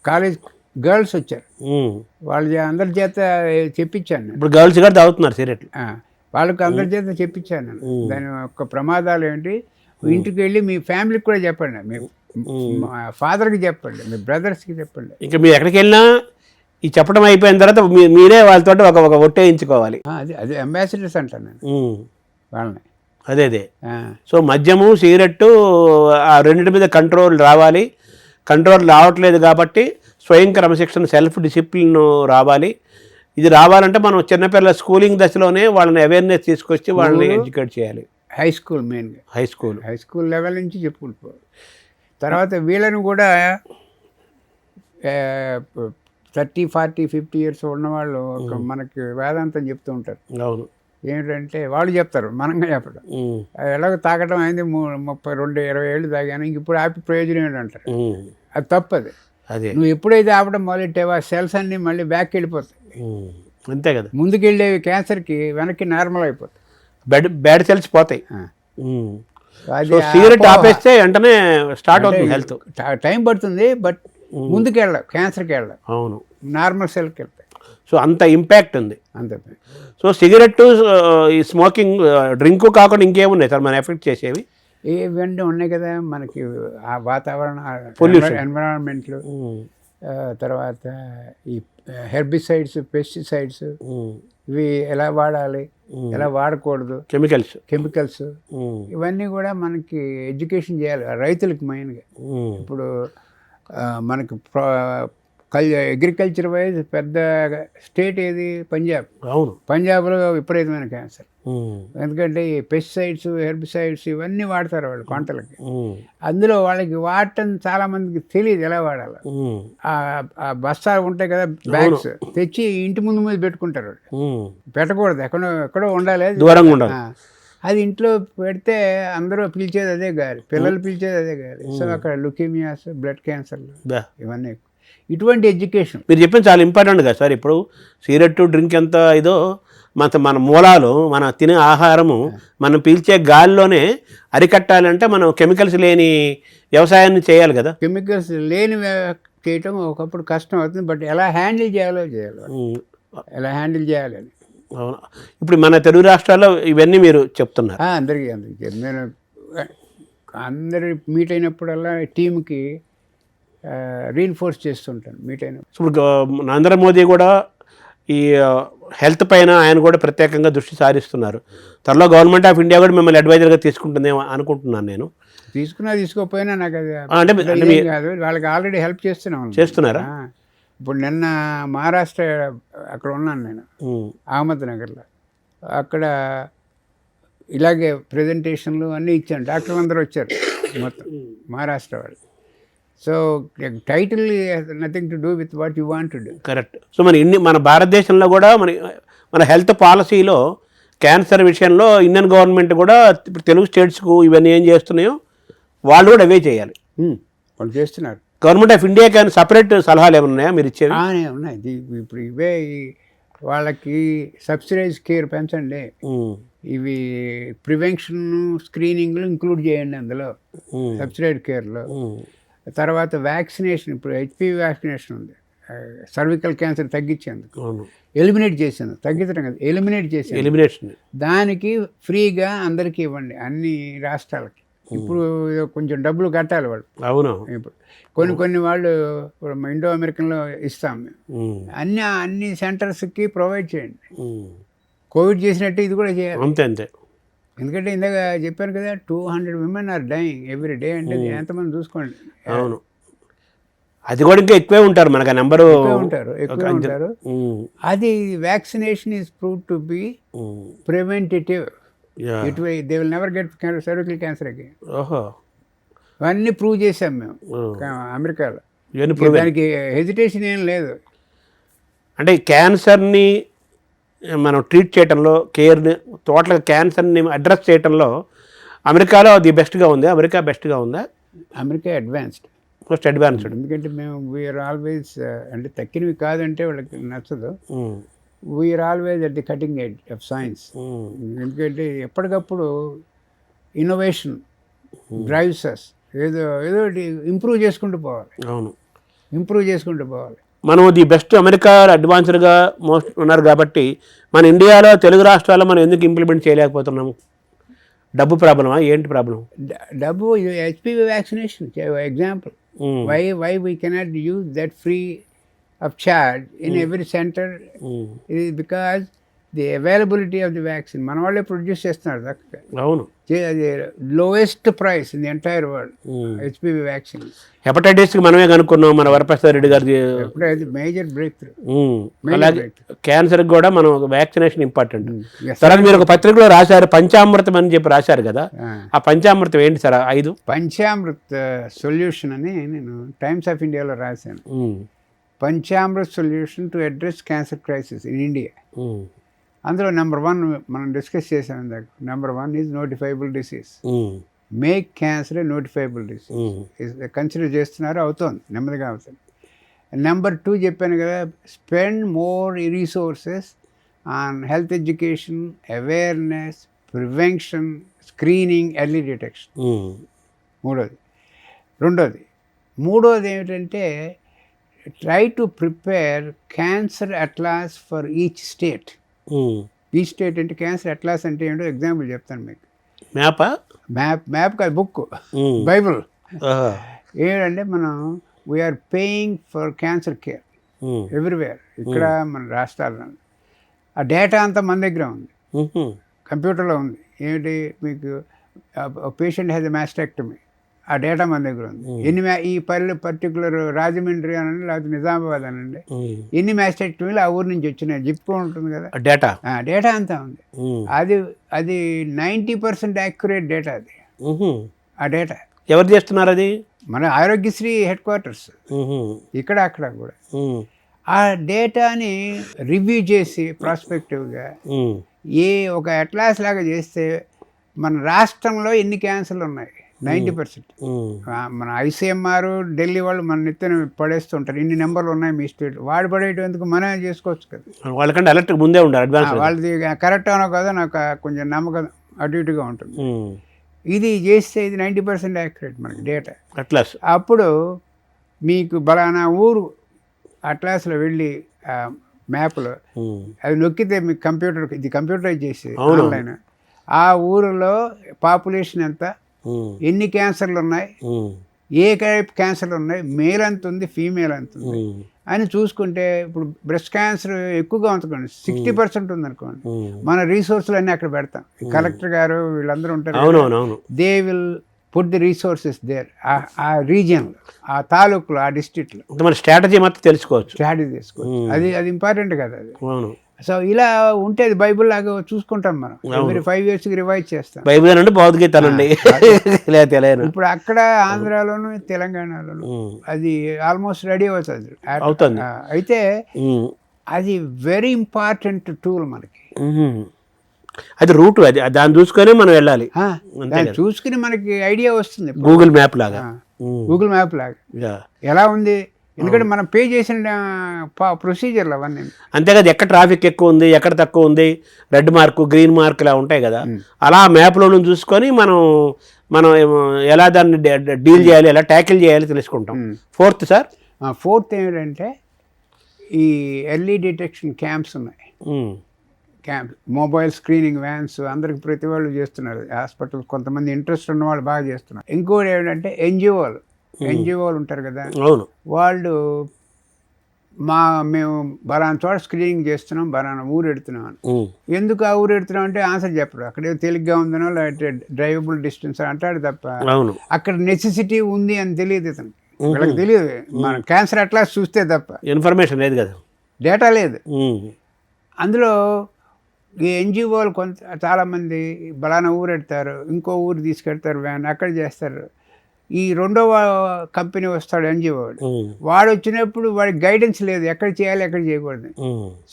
కాలేజ్ గర్ల్స్ వచ్చారు, వాళ్ళ అందరి చేత చెప్పించాను. ఇప్పుడు గర్ల్స్ కూడా తాగుతున్నారు సిగరెట్, వాళ్ళకి అందరి చేత చెప్పించాను నేను. దాని యొక్క ప్రమాదాలు ఏంటి, ఇంటికి వెళ్ళి మీ ఫ్యామిలీకి కూడా చెప్పండి, మీ ఫాదర్కి చెప్పండి, మీ బ్రదర్స్కి చెప్పండి. ఇంకా మీరు ఎక్కడికి వెళ్ళినా ఈ చెప్పడం అయిపోయిన తర్వాత మీరే వాళ్ళతో ఒక ఒట్టేయించుకోవాలి. అదే అంబాసిడర్స్ అంటాను నేను వాళ్ళని. అదే సో మద్యము సిగరెట్టు ఆ రెండింటి మీద కంట్రోల్ రావాలి. కంట్రోల్ రావట్లేదు కాబట్టి స్వయం క్రమశిక్షణ, సెల్ఫ్ డిసిప్లిన్ రావాలి. ఇది రావాలంటే మనం చిన్నపిల్లల స్కూలింగ్ దశలోనే వాళ్ళని అవేర్నెస్ తీసుకొచ్చి వాళ్ళని ఎడ్యుకేట్ చేయాలి. హై స్కూల్, మెయిన్గా హై స్కూల్ లెవెల్ నుంచి చెప్పుకుంటుకోవాలి. తర్వాత వీళ్ళని కూడా 30, 40, 50 years ఉన్నవాళ్ళు మనకి వేదాంతం చెప్తూ ఉంటారు. అవును. ఏంటంటే వాళ్ళు చెప్తారు, మనంగా చెప్పడం. ఎలాగో తాగడం అయింది, 32, 20 ఏళ్ళు తాగాను, ఇంక ఇప్పుడు ఆపి ప్రయోజనం ఏంటంటారు. అది తప్పదు. నువ్వు ఎప్పుడైతే ఆపడం మొదలెట్టావో ఆ సెల్స్ అన్నీ మళ్ళీ బ్యాక్కి వెళ్ళిపోతాయి. అంతే కదా, ముందుకు వెళ్ళేవి క్యాన్సర్కి వెనక్కి నార్మల్ అయిపోతాయి, బ్యాడ్ సెల్స్ పోతాయి. అది సిగరెట్ ఆపేస్తే వెంటనే స్టార్ట్ అవుతుంది హెల్త్. టైం పడుతుంది, బట్ ముందుకు వెళ్ళాం, క్యాన్సర్కి వెళ్ళాం. అవును, నార్మల్ సెల్కి వెళ్తాయి. సో అంత ఇంపాక్ట్ ఉంది. అంతే. సో సిగరెట్, ఈ స్మోకింగ్, డ్రింక్ కాకుండా ఇంకేమున్నాయి సార్ మన ఎఫెక్ట్ చేసేవి? ఇవన్నీ ఉన్నాయి కదా మనకి, ఆ వాతావరణం, ఎన్విరాన్మెంట్లు, తర్వాత ఈ హెర్బిసైడ్స్, పెస్టిసైడ్స్, ఇవి ఎలా వాడాలి, ఎలా వాడకూడదు, కెమికల్స్, ఇవన్నీ కూడా మనకి ఎడ్యుకేషన్ చేయాలి రైతులకి మెయిన్గా. ఇప్పుడు మనకి అగ్రికల్చర్ వైజ్ పెద్ద స్టేట్ ఏది? పంజాబ్. అవును, పంజాబ్లో విపరీతమైన క్యాన్సర్, ఎందుకంటే ఈ పెస్టిసైడ్స్, హెర్బిసైడ్స్ ఇవన్నీ వాడతారు వాళ్ళు పంటలకి. అందులో వాళ్ళకి వాడటం చాలా మందికి తెలియదు ఎలా వాడాలి. ఆ బస్తాలు ఉంటాయి కదా, బ్యాగ్స్ తెచ్చి ఇంటి ముందు పెట్టుకుంటారు. పెట్టకూడదు, ఎక్కడో ఉండాలి, దూరంగా ఉండాలి. అది ఇంట్లో పెడితే అందరూ పిలిచేది అదే గాలి, పిల్లలు పిలిచేది అదే గాలి. సో అక్కడ లుకేమియాస్, బ్లడ్ క్యాన్సర్లు, ఇవన్నీ. ఇటువంటి ఎడ్యుకేషన్ మీరు చెప్పింది చాలా ఇంపార్టెంట్ కదా సార్. ఇప్పుడు సిగరెట్, డ్రింక్ ఎంత ఇదో మన మూలాలు, మన తినే ఆహారము, మనం పీల్చే గాలిలోనే అరికట్టాలంటే మనం కెమికల్స్ లేని వ్యవసాయాన్ని చేయాలి కదా. కెమికల్స్ లేని చేయటం ఒకప్పుడు కష్టం అవుతుంది, బట్ ఎలా హ్యాండిల్ చేయాలి, ఎలా హ్యాండిల్ చేయాలని. అవును. ఇప్పుడు మన తెలుగు రాష్ట్రాల్లో ఇవన్నీ మీరు చెప్తున్నారు. అందరికీ నేను అందరి మీట్ అయినప్పుడల్లా టీంకి రీఇన్ఫోర్స్ చేస్తుంటాను మీట్ అయినప్పుడు. ఇప్పుడు నరేంద్ర మోదీ కూడా ఈ హెల్త్ పైన ఆయన కూడా ప్రత్యేకంగా దృష్టి సారిస్తున్నారు. త్వరలో గవర్నమెంట్ ఆఫ్ ఇండియా కూడా మిమ్మల్ని అడ్వైజర్గా తీసుకుంటుందేమో అనుకుంటున్నాను నేను. తీసుకోకపోయినా నాకు అది కాదు, వాళ్ళకి ఆల్రెడీ హెల్ప్ చేస్తున్నారా? ఇప్పుడు నిన్న మహారాష్ట్ర అక్కడ ఉన్నాను నేను, అహ్మద్ నగర్లో. అక్కడ ఇలాగే ప్రజెంటేషన్లు అన్నీ ఇచ్చాను, డాక్టర్లు అందరూ వచ్చారు మొత్తం మహారాష్ట్ర వాళ్ళు. So title nothing to do with what you want to do. Correct. So మన భారతదేశంలో కూడా మన హెల్త్ పాలసీలో క్యాన్సర్ విషయంలో ఇండియన్ గవర్నమెంట్ కూడా ఇప్పుడు తెలుగు స్టేట్స్కు ఇవన్నీ ఏం చేస్తున్నాయో వాళ్ళు కూడా అవే చేయాలి. వాళ్ళు చేస్తున్నారు. గవర్నమెంట్ ఆఫ్ ఇండియా కానీ సపరేట్ సలహాలు ఏమైనా ఉన్నాయా మీరు ఇచ్చేవి? ఉన్నాయి. ఇప్పుడు ఇవే వాళ్ళకి సబ్సిడైజ్ కేర్ పెంచండి, ఇవి ప్రివెన్షన్, స్క్రీనింగ్లు ఇంక్లూడ్ చేయండి అందులో సబ్సిడైడ్ కేర్లో. తర్వాత వ్యాక్సినేషన్, ఇప్పుడు హెచ్పివి వ్యాక్సినేషన్ ఉంది, సర్వికల్ క్యాన్సర్ తగ్గించేందుకు, ఎలిమినేట్ చేసేందుకు, తగ్గించడం కదా, ఎలిమినేషన్, దానికి ఫ్రీగా అందరికీ ఇవ్వండి అన్ని రాష్ట్రాలకి. ఇప్పుడు కొంచెం డబ్బులు కట్టాలి వాళ్ళు. అవును. ఇప్పుడు కొన్ని వాళ్ళు ఇప్పుడు ఇండో అమెరికన్లో ఇస్తాం మేము, అన్ని సెంటర్స్కి ప్రొవైడ్ చేయండి. కోవిడ్ చేసినట్టు ఇది కూడా చేయాలి. అంతే అంతే. ఎందుకంటే ఇందాక చెప్పాను కదా 200 women are dying every day అంటే ఎంతమంది చూసుకోండి. అవును, అది కూడా ఇంకా ఎక్కువే ఉంటారు, మనకు ఆ నెంబరు ఎక్కువ ఉంటారు. అది vaccination is prove to be preventative. They will never get cervical cancer again. ఓహో, అవన్నీ ప్రూవ్ చేసాం మేము అమెరికాలో. దానికి హెజిటేషన్ ఏం లేదు. అంటే క్యాన్సర్ని మనం ట్రీట్ చేయడంలో, కేర్ని, టోటల్గా క్యాన్సర్ని అడ్రస్ చేయడంలో అమెరికాలో అది బెస్ట్గా ఉంది. అమెరికా బెస్ట్గా ఉందా? America advanced, most advanced. ఎందుకంటే మేము వీఆర్ ఆల్వేస్, అంటే తక్కినవి కాదంటే వాళ్ళకి నచ్చదు. We're always at the cutting edge of science. ఎందుకంటే ఎప్పటికప్పుడు ఇన్నోవేషన్ డ్రైవ్స్ అస్. ఏదో ఇంప్రూవ్ చేసుకుంటూ పోవాలి. అవును, ఇంప్రూవ్ చేసుకుంటూ పోవాలి. మనం ది బెస్ట్ అమెరికా అడ్వాన్స్డ్గా మోస్ట్ ఉన్నారు కాబట్టి మన ఇండియాలో తెలుగు రాష్ట్రాల్లో మనం ఎందుకు ఇంప్లిమెంట్ చేయలేకపోతున్నాము? డబ్బు ప్రాబ్లమా, ఏంటి ప్రాబ్లం? డబ్బు. HPV vaccination example. Why we cannot use that free of charge in every centre. ఇది because the availability of the vaccine మన వాళ్ళే ప్రొడ్యూస్ చేస్తున్నారు చక్కగా. అవును, అది lowest price in the entire world HPV vaccine. హెపటైటిస్కి మనమే కనుక్కున్నాం, మన వరప్రసాద్ రెడ్డి గారి. Major breakthrough. అలాగే క్యాన్సర్కి కూడా మనం వ్యాక్సినేషన్ ఇంపార్టెంట్. తర్వాత మీరు ఒక పత్రికలో రాశారు, పంచామృతం అని చెప్పి రాశారు కదా, ఆ పంచామృతం ఏంటి సార్? 5 పంచామృత్ సొల్యూషన్ అని నేను టైమ్స్ ఆఫ్ ఇండియాలో రాశాను. Panchamrit solution to address cancer crisis in India. అందులో నెంబర్ 1 మనం డిస్కస్ చేసాం ఇందాక. Number 1 is notifiable disease. Make cancer a notifiable disease. Consider చేస్తున్నారు, అవుతుంది, నెమ్మదిగా అవుతుంది. నెంబర్ 2 చెప్పాను కదా, spend more resources on health education, awareness, prevention, screening, early detection. మూడోది ఏమిటంటే try to prepare cancer atlas for each state. ఈ స్టేట్ అంటే క్యాన్సర్ అట్లాస్ అంటే ఏంటో ఎగ్జాంపుల్ చెప్తాను మీకు. మ్యాప్ కాదు, బుక్, బైబుల్. ఏంటంటే మనం we're paying for cancer care everywhere. ఇక్కడ మన రాష్ట్రాల్లో ఆ డేటా అంతా మన దగ్గర ఉంది, కంప్యూటర్లో ఉంది. ఏంటి మీకు పేషెంట్ హ్యాజ్ ఎ మాస్టెక్టమీ, ఆ డేటా మన దగ్గర ఉంది. ఈ పర్టికులర్ రాజమండ్రి అనండి, లేకపోతే నిజామాబాద్ అనండి, ఎన్ని మ్యాస్టెక్టమీలు ఆ ఊరి నుంచి వచ్చినాయి జిప్కో ఉంటుంది కదా, డేటా అంతా ఉంది. అది 90% యాక్యురేట్ డేటా. అది ఆ డేటా ఎవరు చేస్తున్నారు? అది మన ఆరోగ్యశ్రీ హెడ్ క్వార్టర్స్ ఇక్కడ అక్కడ కూడా. ఆ డేటాని రివ్యూ చేసి ప్రాస్పెక్టివ్గా ఒక అట్లాస్ లాగా చేస్తే మన రాష్ట్రంలో ఎన్ని క్యాన్సర్లు ఉన్నాయి 90%. మన ఐసీఎంఆర్ ఢిల్లీ వాళ్ళు మన నెత్తిన పడేస్తుంటారు, ఇన్ని నెంబర్లు ఉన్నాయి మీ స్టేట్. వాడు పడేటందుకు మనమే చేసుకోవచ్చు కదా. వాళ్ళకంటే అలర్ట్ ముందే ఉండాలి. వాళ్ళది కరెక్ట్ అనో కదా నాకు కొంచెం నమ్మకం అటు ఇటుగా ఉంటుంది. ఇది చేస్తే ఇది 90% యాక్యురేట్ మనకి డేటా అట్లాస్. అప్పుడు మీకు బలానా ఊరు అట్లాస్లో వెళ్ళి మ్యాప్లో అది నొక్కితే మీకు ఇది కంప్యూటరైజ్ చేసి ఆన్లైన్ ఆ ఊరిలో పాపులేషన్ ఎంత, ఎన్ని క్యాన్సర్లు ఉన్నాయి, ఏ టైప్ క్యాన్సర్లు ఉన్నాయి, మేల్ ఎంత ఉంది, ఫీమేల్ ఎంత ఉంది అని చూసుకుంటే, ఇప్పుడు బ్రెస్ట్ క్యాన్సర్ ఎక్కువగా ఉందనుకోండి, 60% ఉందనుకోండి, మన రీసోర్సులు అన్నీ అక్కడ పెడతాం. కలెక్టర్ గారు వీళ్ళందరూ ఉంటారు, they will put the resources there. ఆ రీజియన్లో, ఆ తాలూకులో, ఆ డిస్ట్రిక్ట్లో మన స్ట్రాటజీ మొత్తం తెలుసుకోవచ్చు. అది ఇంపార్టెంట్ కదా అది. సో ఇలా ఉంటే అది బైబుల్ లాగా చూసుకుంటాం మనం. ఎవ్రీ 5 years రివైజ్ చేస్తాం. బైబుల్ అంటే భగవద్గీత అనండి. ఇప్పుడు అక్కడ ఆంధ్రాలోను తెలంగాణలోను అది ఆల్మోస్ట్ రెడీ అవుతుంది. అయితే అది వెరీ ఇంపార్టెంట్ టూల్ మనకి. అది రూట్, అది దాన్ని చూసుకొని మనం వెళ్ళాలి. చూసుకుని మనకి ఐడియా వస్తుంది. గూగుల్ మ్యాప్ లాగా ఎలా ఉంది, ఎందుకంటే మనం పే చేసిన ప్రొసీజర్లు అవన్నీ. అంతేకాదు, ఎక్కడ ట్రాఫిక్ ఎక్కువ ఉంది, ఎక్కడ తక్కువ ఉంది, రెడ్ మార్క్, గ్రీన్ మార్క్ ఇలా ఉంటాయి కదా, అలా మ్యాప్లో చూసుకొని మనం ఎలా దాన్ని డీల్ చేయాలి, ఎలా ట్యాకిల్ చేయాలి తెలుసుకుంటాం. ఫోర్త్ ఏంటంటే ఈ ఎర్లీ డిటెక్షన్ క్యాంప్స్ ఉన్నాయి. మొబైల్ స్క్రీనింగ్ వ్యాన్స్ అందరికి ప్రతి వాళ్ళు చేస్తున్నారు. హాస్పిటల్ కొంతమంది ఇంట్రెస్ట్ ఉన్న వాళ్ళు బాగా చేస్తున్నారు. ఇంకోటి ఏంటంటే ఎన్జిఓలు ఉంటారు కదా, వాళ్ళు మేము బలానా చోట స్క్రీనింగ్ చేస్తున్నాం, బలానా ఊరు ఎడుతున్నాం అని. ఎందుకు ఆ ఊరు ఎడుతున్నాం అంటే ఆన్సర్ చెప్పరు. అక్కడే తేలిగ్గా ఉందనో లేకపోతే డ్రైవబుల్ డిస్టెన్స్ అంటాడు తప్ప అవును అక్కడ నెసెసిటీ ఉంది అని తెలియదు ఇతనికి. వీళ్ళకి తెలియదు. మన క్యాన్సర్ అట్లా చూస్తే తప్ప ఇన్ఫర్మేషన్ లేదు కదా, డేటా లేదు. అందులో ఈ ఎన్జిఓలు చాలామంది బలానా ఊరు ఎడతారు, ఇంకో ఊరు తీసుకెడతారు వ్యాన్, అక్కడ చేస్తారు. ఈ రెండవ కంపెనీ వస్తాడు ఎన్జిఓ వాడు వచ్చినప్పుడు వాడికి గైడెన్స్ లేదు, ఎక్కడ చేయాలి ఎక్కడ చేయకూడదు.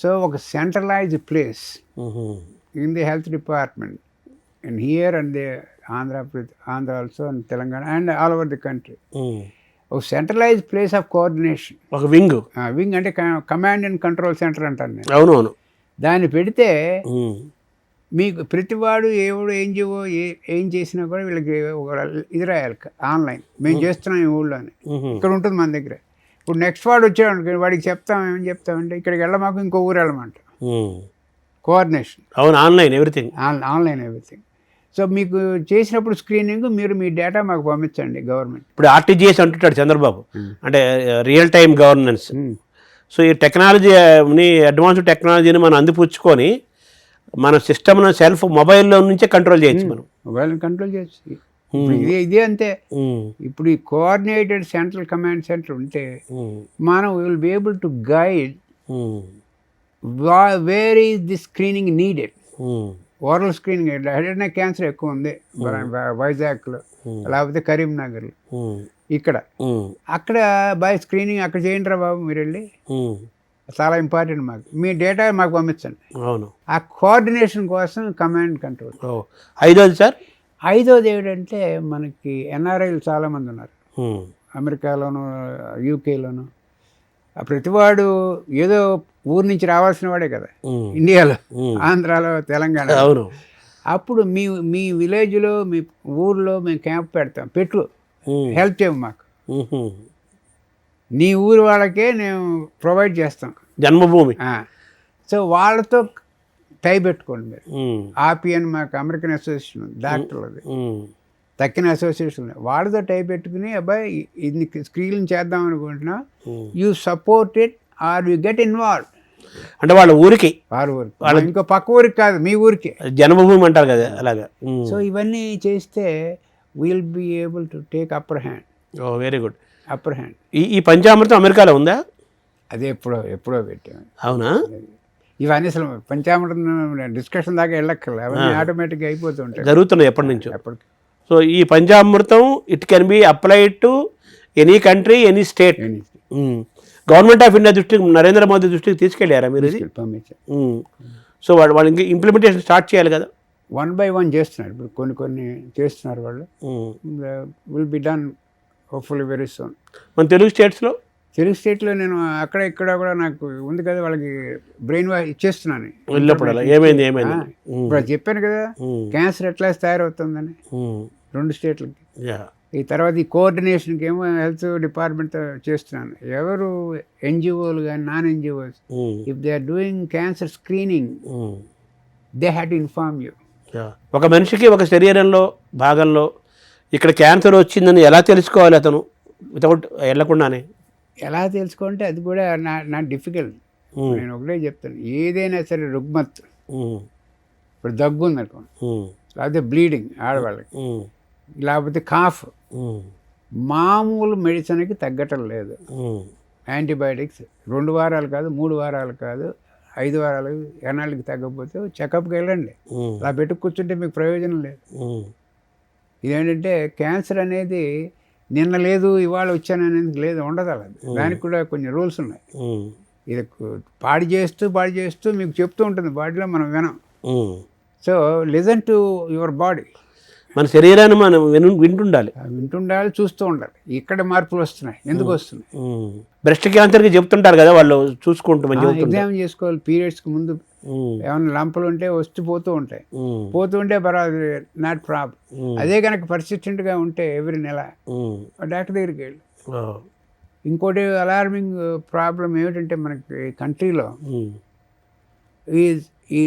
సో ఒక centralised place in the health department and here and the Andhra also and Telangana and all over the country. ఒక సెంట్రలైజ్డ్ ప్లేస్ ఆఫ్ కోఆర్డినేషన్, ఒక వింగ్ అంటే కమాండ్ అండ్ కంట్రోల్ సెంటర్ అంటాను నేను. అవునవును. దాన్ని పెడితే మీకు ప్రతివాడు ఎవడు ఎన్జిఓ ఏం చేసినా కూడా వీళ్ళకి ఒక ఇది రాయాలి ఆన్లైన్, మేము చేస్తున్నాం ఈ ఊళ్ళోని, ఇక్కడ ఉంటుంది మన దగ్గర. ఇప్పుడు నెక్స్ట్ వాడు వచ్చాడు వాడికి ఏమని చెప్తామంటే ఇక్కడికి వెళ్ళమాకు ఇంకో ఊరు వెళ్ళమంట. కోఆర్డినేషన్ అవును, online everything, online everything. So మీకు చేసినప్పుడు స్క్రీనింగ్ మీరు మీ డేటా మాకు పంపించండి గవర్నమెంట్. ఇప్పుడు ఆర్టీజీఎస్ అంటుంటాడు చంద్రబాబు, అంటే రియల్ టైమ్ గవర్నెన్స్. సో ఈ టెక్నాలజీని, అడ్వాన్స్డ్ టెక్నాలజీని మనం అందిపుచ్చుకొని మన సిస్టమ్ను సెల్ఫ్ మొబైల్లో నుంచే కంట్రోల్ చేయొచ్చు. మనం మొబైల్ కంట్రోల్ చేయొచ్చు. ఇదే అంతే. ఇప్పుడు ఈ కోఆర్డినేటెడ్ సెంట్రల్ కమాండ్ సెంటర్ ఉంటే మనం will be able to guide where is the screening needed. Oral screening head and neck cancer ఎక్కువ ఉంది వైజాగ్లో, లేకపోతే కరీంనగర్లో, ఇక్కడ అక్కడ బాయ్ స్క్రీనింగ్ అక్కడ చేయండి రా బాబు మీరు వెళ్ళి, చాలా ఇంపార్టెంట్ మాకు, మీ డేటా మాకు పంపించండి. అవును, ఆ కోఆర్డినేషన్ కోసం కమాండ్ కంట్రోల్. ఐదోది సార్, ఐదోది ఏమిటంటే మనకి ఎన్ఆర్ఐలు చాలామంది ఉన్నారు అమెరికాలోను యూకేలోను. ప్రతివాడు ఏదో ఊరు నుంచి రావాల్సిన వాడే కదా ఇండియాలో, ఆంధ్రాలో, తెలంగాణ. అవును. అప్పుడు మీ విలేజ్లో మీ ఊర్లో మేము క్యాంప్ పెడతాం, పెట్టు హెల్ప్ చేయము మాకు, నీ ఊరు వాళ్ళకే నేను ప్రొవైడ్ చేస్తాం జన్మభూమి. సో వాళ్ళతో టై పెట్టుకోండి మీరు. ఆపిఎన్ మాకు అమెరికన్ అసోసియేషన్ డాక్టర్లది, తక్కిన అసోసియేషన్, వాళ్ళతో టై పెట్టుకుని అబ్బాయి ఇది స్క్రీన్ చేద్దాం అనుకుంటున్నా, you support it or you get involve. అంటే వాళ్ళ ఊరికి, వాళ్ళ ఊరికి, ఇంకో పక్క ఊరికి కాదు, మీ ఊరికి జన్మభూమి అంటారు కదా అలాగా. సో ఇవన్నీ చేస్తే will be able to take upper hand. Oh very good. Upper hand. ఈ పంచామృతం అమెరికాలో ఉందా? అదే ఎప్పుడో పెట్టాము. అవునా? ఇవన్నీ అసలు పంచామృతం డిస్కషన్ దాకా వెళ్ళక్కర్లే, అవన్నీ ఆటోమేటిక్గా అయిపోతుంటాయి, జరుగుతున్నాయి ఎప్పటి నుంచో. ఎప్పటికి. సో ఈ panchamrutham it can be applied to any country, any state. Government of India దృష్టికి, నరేంద్ర మోదీ దృష్టికి తీసుకెళ్ళారా మీరు? సో వాళ్ళు ఇంకా ఇంప్లిమెంటేషన్ స్టార్ట్ చేయాలి కదా. 1 by 1 చేస్తున్నారు ఇప్పుడు, కొన్ని చేస్తున్నారు వాళ్ళు. Will be done hopefully very soon. మన తెలుగు స్టేట్లో నేను అక్కడ ఇక్కడ కూడా నాకు ఉంది కదా, వాళ్ళకి బ్రెయిన్ వాష్ ఇచ్చేస్తున్నాను. ఏమైంది ఇప్పుడు చెప్పాను కదా క్యాన్సర్ ఎట్లా తయారవుతుందని 2 స్టేట్లకి. ఈ తర్వాత ఈ కోఆర్డినేషన్కి ఏమో హెల్త్ డిపార్ట్మెంట్తో చేస్తున్నాను. ఎవరు ఎన్జిఓలు కానీ non NGOs, if they are doing cancer screening they have to inform you. ఒక మనిషికి ఒక శరీరంలో భాగంలో ఇక్కడ క్యాన్సర్ వచ్చిందని ఎలా తెలుసుకోవాలి అతను వితౌట్ వెళ్ళకుండానే? ఎలా తెలుసుకుంటే అది కూడా నా డిఫికల్ట్. నేను ఒకటే చెప్తాను, ఏదైనా సరే రుగ్మత్, ఇప్పుడు దగ్గు ఉంది అనుకోండి, లేకపోతే బ్లీడింగ్ ఆడవాళ్ళకి, లేకపోతే కాఫ్, మామూలు మెడిసిన్కి తగ్గటం లేదు. యాంటీబయాటిక్స్ 2 వారాలు కాదు, 3 వారాలు కాదు, 5 వారాలు, ఎన్నాళ్ళకి తగ్గకపోతే చెకప్కి వెళ్ళండి. అలా పెట్టి కూర్చుంటే మీకు ప్రయోజనం లేదు. ఇదేంటంటే క్యాన్సర్ అనేది నిన్న లేదు ఇవాళ వచ్చాను అనేది లేదు, ఉండదు అలా. దానికి కూడా కొన్ని రూల్స్ ఉన్నాయి. ఇది పాడి చేస్తూ మీకు చెప్తూ ఉంటుంది బాడీలో, మనం వినం. So listen to your body. మన శరీరాన్ని మనం వింటుండాలి, చూస్తూ ఉండాలి. ఇక్కడ మార్పులు వస్తున్నాయి, ఎందుకు వస్తున్నాయి? బ్రెస్ట్ క్యాన్సర్కి చెప్తుంటారు కదా వాళ్ళు, చూసుకుంటూ ఎగ్జామిన్ చేసుకోవాలి. పీరియడ్స్కి ముందు ఏమైనా లంపలు ఉంటే పోతూ ఉంటాయి, పర్వాలేదు, నాట్ ప్రాబ్లం. అదే కనుక పర్సిస్టెంట్గా ఉంటే ఎవ్రీ నెల డాక్టర్ దగ్గరికి వెళ్ళి. ఇంకోటి అలార్మింగ్ ప్రాబ్లం ఏమిటంటే మనకి కంట్రీలో ఈ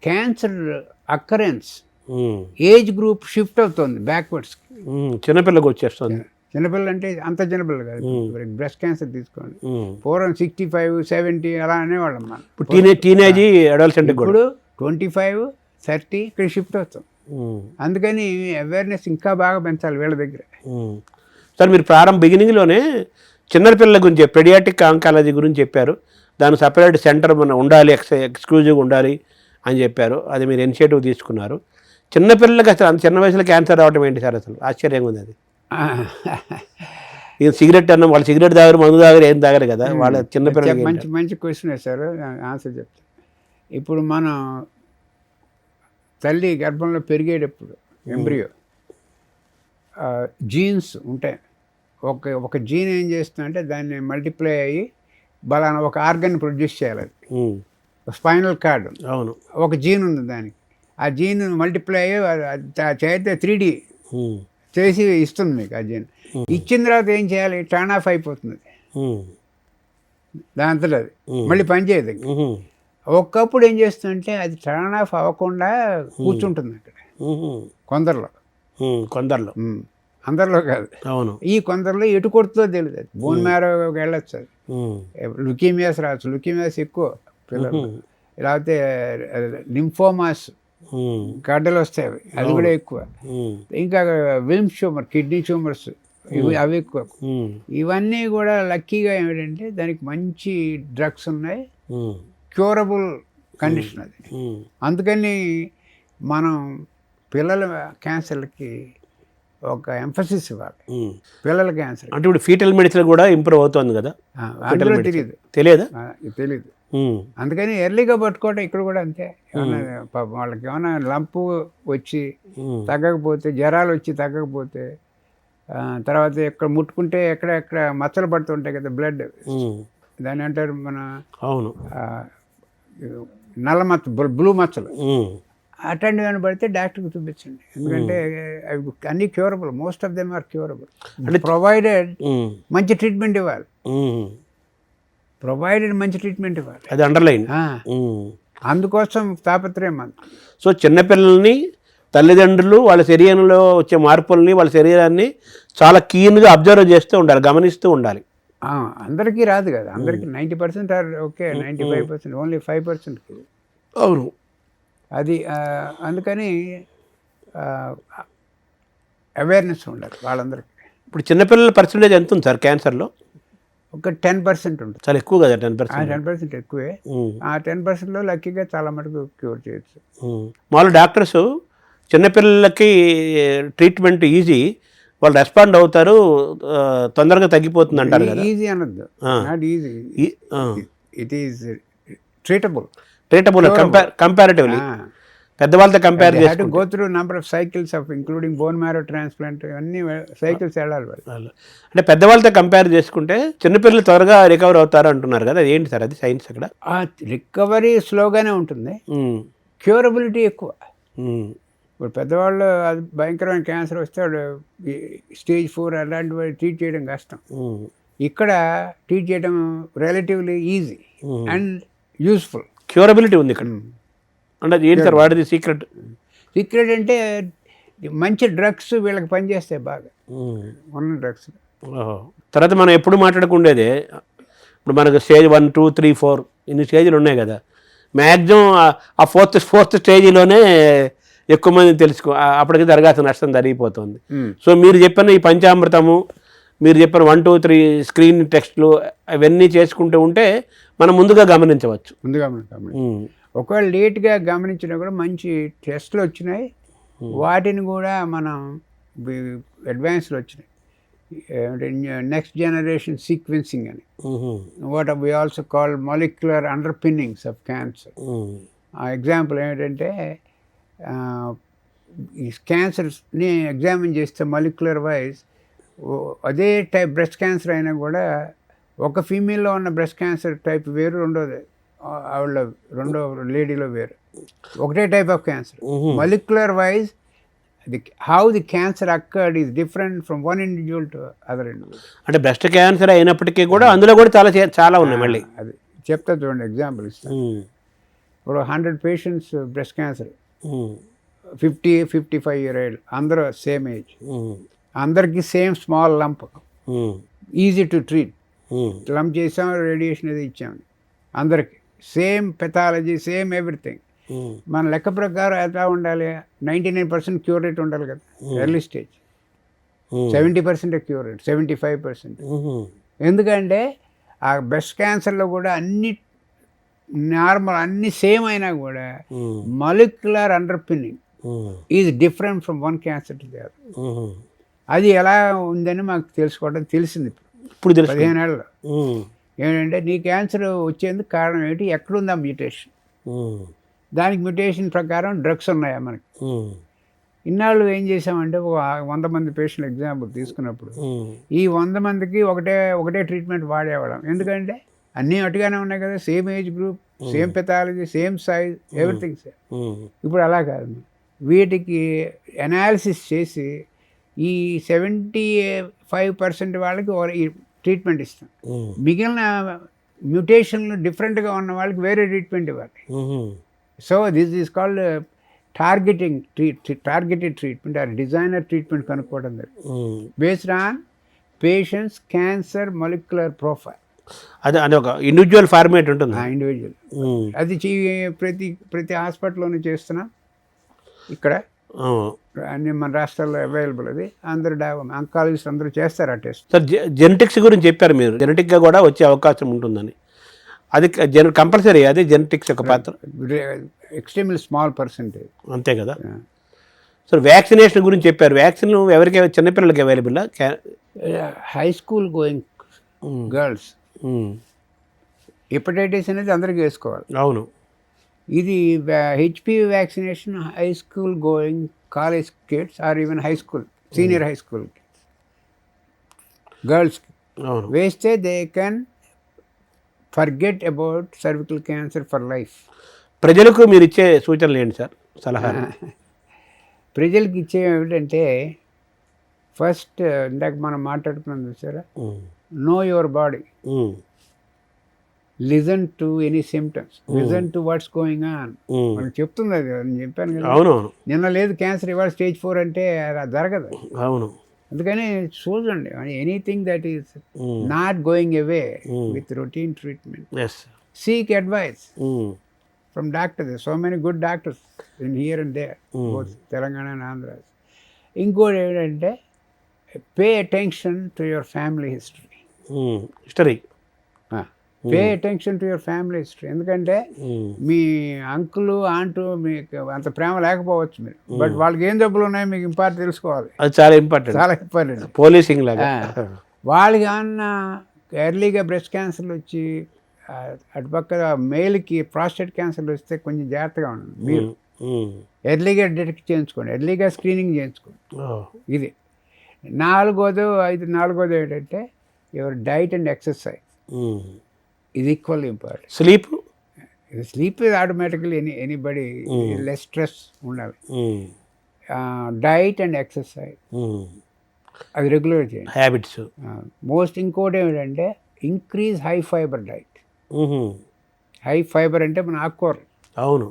cancer occurrence age group shift అవుతుంది బ్యాక్వర్డ్స్. చిన్నపిల్లకి వచ్చేస్తుంది. చిన్నపిల్లలు అంటే అంత చిన్నపిల్లలు కాదు, బ్రెస్ట్ క్యాన్సర్ తీసుకోండి. ఉమ్. పూర్వం 65, 70 అలా అనేవాళ్ళం మనం. ఇప్పుడు టీనేజ్ అడల్సెంట్ కూడా. ఇప్పుడు 25, 30 ఇక్కడ షిఫ్ట్ అవుతాం. ఉమ్. అందుకని అవేర్నెస్ ఇంకా బాగా పెంచాలి వీళ్ళ దగ్గర. ఉమ్. సార్ మీరు బిగినింగ్లోనే చిన్నపిల్లల గురించి పెడియాటిక్ ఆంకాలజీ గురించి చెప్పారు. దానికి సపరేట్ సెంటర్ మన ఉండాలి, ఎక్స్క్లూజివ్గా ఉండాలి అని చెప్పారు. అది మీరు ఇనిషియేటివ్ తీసుకున్నారు. చిన్నపిల్లలకి అసలు అంత చిన్న వయసులో క్యాన్సర్ రావడం ఏంటి సార్? అసలు ఆశ్చర్యంగా ఉంది అది. ఇది సిగరెట్ అన్న వాళ్ళు సిగరెట్ తాగరు, మందు తాగరు, ఏం తాగరు కదా వాళ్ళ చిన్నపిల్లలకి. మంచి మంచి క్వశ్చన్ వేశారు, ఆన్సర్ చెప్తాను. ఇప్పుడు మనం తల్లి గర్భంలో పెరిగేటప్పుడు ఎంబ్రియో జీన్స్ ఉంటాయి. ఒక జీన్ ఏం చేస్తుందంటే దాన్ని మల్టిప్లై అయ్యి బలానా ఒక ఆర్గన్ ప్రొడ్యూస్ చేయాలి. అది స్పైనల్ కార్డ్, అవును, ఒక జీన్ ఉంది దానికి. ఆ జీన్ మల్టిప్లై అయ్యి చేస్తే 3D చేసి ఇస్తుంది మీకు. ఆ జీన్ ఇచ్చిన తర్వాత ఏం చేయాలి? టర్న్ ఆఫ్ అయిపోతుంది దాంతో, అది మళ్ళీ పనిచేయదు. ఒక్కప్పుడు ఏం చేస్తుందంటే అది టర్న్ ఆఫ్ అవ్వకుండా కూర్చుంటుంది అక్కడ కొందరిలో. అందరిలో కాదు, అవును, ఈ కొందరిలో ఎటు కొడుతుందో తెలియదు. అది బోన్ మ్యారోకి వెళ్ళొచ్చు, అది లుకీమియాస్ రావచ్చు, లుకీమియాస్ ఎక్కువ పిల్లలు. లేకపోతే లింఫోమాస్ గడ్డలు వస్తాయి, అది కూడా ఎక్కువ. ఇంకా విల్మ్స్ ట్యూమర్, కిడ్నీ ట్యూమర్స్, అవి ఎక్కువ. ఇవన్నీ కూడా లక్కీగా ఏమిటంటే దానికి మంచి డ్రగ్స్ ఉన్నాయి, క్యూరబుల్ కండిషన్ అది. అందుకని మనం పిల్లల క్యాన్సర్లకి ఒక ఎంఫసిస్ ఇవ్వాలి. పిల్లల క్యాన్సర్ అంటే ఇప్పుడు ఫీటల్ మెడిసిన్ కూడా ఇంప్రూవ్ అవుతుంది కదా, అందులో తెలియదు. అందుకని ఎర్లీగా పట్టుకోవటం. ఇక్కడ కూడా అంతే. వాళ్ళకి ఏమైనా లంపు వచ్చి తగ్గకపోతే, జ్వరాలు వచ్చి తగ్గకపోతే, తర్వాత ఎక్కడ ముట్టుకుంటే ఎక్కడెక్కడ మచ్చలు పడుతుంటాయి కదా, బ్లడ్, దాన్ని అంటారు మన, అవును, నల్ల మచ్చ, బ్లూ మచ్చలు, అట్లాంటివి పడితే డాక్టర్కి చూపించండి. ఎందుకంటే అవి అన్నీ curable, most of them are curable, provided మంచి ట్రీట్మెంట్ ఇవ్వాలి. అది అండర్లైన్. అందుకోసం తాపత్రయం అంత. సో చిన్నపిల్లల్ని తల్లిదండ్రులు వాళ్ళ శరీరంలో వచ్చే మార్పుల్ని, వాళ్ళ శరీరాన్ని చాలా కీన్గా అబ్జర్వ్ చేస్తూ ఉండాలి, గమనిస్తూ ఉండాలి. అందరికీ రాదు కదా, అందరికీ 90% ఆర్ ఓకే, 95%, ఓన్లీ 5%. అవును, అది అందుకని అవేర్నెస్ ఉండాలి వాళ్ళందరికీ. ఇప్పుడు చిన్నపిల్లల పర్సంటేజ్ ఎంత ఉంది సార్ క్యాన్సర్లో? ఒక 10% ఉంటుంది. చాలా ఎక్కువ కదా, 10%. 10% ఎక్కువే. ఆ 10%లో లక్కీగా చాలా మటుకు క్యూర్ చేయొచ్చు. మామూలు డాక్టర్స్ చిన్నపిల్లలకి ట్రీట్మెంట్ ఈజీ, వాళ్ళు రెస్పాండ్ అవుతారు, తొందరగా తగ్గిపోతుంది అంటారు కదా. ఈజీ అనొద్దు, not easy, it is treatable comparatively. పెద్దవాళ్ళతో కంపేర్ చేసి go through number of cycles of including bone marrow transplant, అన్ని సైకిల్స్ వెళ్ళాలి వాళ్ళు. అంటే పెద్దవాళ్ళతో కంపేర్ చేసుకుంటే చిన్నపిల్లలు త్వరగా రికవర్ అవుతారు అంటున్నారు కదా, ఏంటి సార్ అది సైన్స్? అక్కడ రికవరీ స్లోగానే ఉంటుంది, క్యూరబిలిటీ ఎక్కువ. ఇప్పుడు పెద్దవాళ్ళు అది భయంకరమైన క్యాన్సర్ వస్తే స్టేజ్ 4 అలాంటివి ట్రీట్ చేయడం కష్టం. ఇక్కడ ట్రీట్ చేయడం relatively easy and useful. Curability ఉంది ఇక్కడ. అంటే ఏంటి సార్ వాడిది సీక్రెట్? సీక్రెట్ అంటే మంచి డ్రగ్స్ వీళ్ళకి పనిచేస్తాయి బాగా, ఉన్న డ్రగ్స్. తర్వాత మనం ఎప్పుడు మాట్లాడుకుండేదే, ఇప్పుడు మనకు స్టేజ్ 1, 2, 3, 4 ఇన్ని స్టేజ్లు ఉన్నాయి కదా, మ్యాక్సిమం ఆ ఫోర్త్ స్టేజ్లోనే ఎక్కువ మంది తెలుసుకో, అప్పటికి జరగాల్సిన నష్టం జరిగిపోతుంది. సో మీరు చెప్పిన ఈ పంచామృతము, మీరు చెప్పిన 1, 2, 3 స్క్రీన్ టెస్ట్లు అవన్నీ చేసుకుంటూ ఉంటే మనం ముందుగా గమనించవచ్చు. ఒకవేళ లేట్గా గమనించినా కూడా మంచి టెస్ట్లు వచ్చినాయి, వాటిని కూడా మనం అడ్వాన్స్లో వచ్చినాయి, నెక్స్ట్ జనరేషన్ సీక్వెన్సింగ్ అని, what we also call molecular underpinnings of cancer. ఆ ఎగ్జాంపుల్ ఏంటంటే ఈ క్యాన్సర్స్ని ఎగ్జామిన్ చేస్తే మాలిక్యులర్ వైజ్ అదే టైప్ బ్రెస్ట్ క్యాన్సర్ అయినా కూడా ఒక ఫీమేల్లో ఉన్న బ్రెస్ట్ క్యాన్సర్ టైప్ వేరు, రెండో లేడీలో వేరు, ఒకటే type of cancer. Molecular wise how the cancer occurred is different from one individual to other individual. అంటే బ్రెస్ట్ క్యాన్సర్ అయినప్పటికీ కూడా అందులో కూడా చాలా ఉన్నాయి. మళ్ళీ అది చెప్తా చూడండి, ఎగ్జాంపుల్ ఇస్తాను. ఇప్పుడు 100 patients breast cancer, 50-55 year old, అందరూ సేమ్ ఏజ్. అందరికీ same small lump, um, easy to treat. Um, lump చేసాం, రేడియేషన్ అది ఇచ్చాం, అందరికీ సేమ్ పెథాలజీ, సేమ్ ఎవ్రీథింగ్. ఉమ్, మన లెక్క ప్రకారం ఎలా ఉండాలి, 99% క్యూర్ రేట్ ఉండాలి కదా ఎర్లీ స్టేజ్, 70% క్యూర్ రేట్, 75%. ఉమ్, ఎందుకంటే ఆ బ్రెస్ట్ క్యాన్సర్లో కూడా అన్ని నార్మల్, అన్ని సేమ్ అయినా కూడా um, molecular underpinning um, is different from one cancer to the other. Um. అది ఎలా ఉందని మాకు తెలుసుకోవడం తెలిసింది ఇప్పుడు తెలుసు. 15 ఏళ్ళలో. ఉమ్, ఏంటంటే నీ క్యాన్సర్ వచ్చేందుకు కారణం ఏంటి, ఎక్కడుందా మ్యూటేషన్, ఉమ్, దానికి మ్యూటేషన్ ప్రకారం డ్రగ్స్ ఉన్నాయా మనకి. ఉమ్, ఇన్నాళ్ళు ఏం చేసామంటే ఒక 100 మంది పేషెంట్లు ఎగ్జాంపుల్ తీసుకున్నప్పుడు ఉమ్, ఈ 100 మందికి ఒకటే ట్రీట్మెంట్ వాడేవాళ్ళం. ఎందుకంటే అన్నీ అటుగానే ఉన్నాయి కదా, same age group, same pathology, same size, everything same. Um, ఇప్పుడు అలా కాదు, వీటికి అనాలిసిస్ చేసి ఈ 75% వాళ్ళకి ఈ ట్రీట్మెంట్ ఇస్తాం, ఉమ్, మిగిలిన మ్యూటేషన్లు డిఫరెంట్గా ఉన్న వాళ్ళకి వేరే ట్రీట్మెంట్ ఇవ్వాలి. Um, so this is called targeted treatment or designer treatment కనుక్కోవడం జరిగింది um. Based on patients cancer molecular profile. అదే అది ఒక ఇండివిజువల్ ఫార్మేట్ ఉంటుంది. ఇండివిజువల్ ఉమ్, అది ప్రతి హాస్పిటల్లోనూ చేస్తున్నాం. ఇక్కడ అవును. అన్ని మన రాష్ట్రాల్లో అవైలబుల్, అది అందరు అంకాలజిస్ట్ అందరూ చేస్తారు ఆ టెస్ట్. సార్ జెనెటిక్స్ గురించి చెప్పారు మీరు, జెనెటిక్గా కూడా వచ్చే అవకాశం ఉంటుందని. అది కంపల్సరీ, అదే జెనెటిక్స్ యొక్క పాత్ర. Extremely small percentage. అంతే కదా. సార్ వ్యాక్సినేషన్ గురించి చెప్పారు. వ్యాక్సిన్ ఎవరికి, చిన్నపిల్లలకి available? High school going girls hepatitis అనేది అందరికీ వేసుకోవాలి. అవును. ఇది HPV vaccination high school going college kids or even high school, senior high school kids, గర్ల్స్కి అవును. వేస్తే they can forget about cervical cancer for life. ప్రజలకు మీరు ఇచ్చే సూచనలు ఏంటి సార్, సలహాలు? ప్రజలకు ఇచ్చేవి ఏమిటంటే, ఫస్ట్ ఇందాక మనం మాట్లాడుకున్నాం చూసారా, know your body, listen to any symptoms, listen to what's going on. మనం చెప్తుంది అది, నేను చెప్పాను కదా. అవునవును. నిన్న లేదు క్యాన్సర్, ఇవాళ స్టేజ్ 4 అంటే అది జరగదు. అవును. అందుకని చూడండి, anything that is not going away with routine treatment, yes. Seek advice from doctors. There are so many good doctors in here and there, both Telangana and Andhra. ఇంకోటి ఏంటంటే, pay attention to your family history. History, pay attention to your family history. ఎందుకంటే మీ uncle ఆంటు మీకు అంత ప్రేమ లేకపోవచ్చు మీరు, but వాళ్ళకి ఏం జబ్బులు ఉన్నాయో మీకు ఇంపార్టెంట్ తెలుసుకోవాలి. అది చాలా ఇంపార్టెంట్. చాలా ఇంపార్టెంట్. పోలీసింగ్ లాగా. వాళ్ళకి అన్న ఎర్లీగా బ్రెస్ట్ క్యాన్సర్లు వచ్చి, అటుపక్క మేల్కి ప్రాస్టేట్ క్యాన్సర్లు వస్తే కొంచెం జాగ్రత్తగా ఉండండి. మీరు ఎర్లీగా డిటెక్ట్ చేయించుకోండి, ఎర్లీగా స్క్రీనింగ్ చేయించుకోండి. ఇది నాలుగోది ఏంటంటే, యువర్ డైట్ అండ్ ఎక్సర్సైజ్ ఇది equally important. Sleep is automatically anybody, less stress ఉండాలి. డైట్ అండ్ ఎక్సర్సైజ్ అది రెగ్యులర్ చేయండి, హ్యాబిట్స్. మోస్ట్ ఇంకోటి ఏమిటంటే, increase high fibre diet. High fibre అంటే మన ఆకుకూరలు. అవును.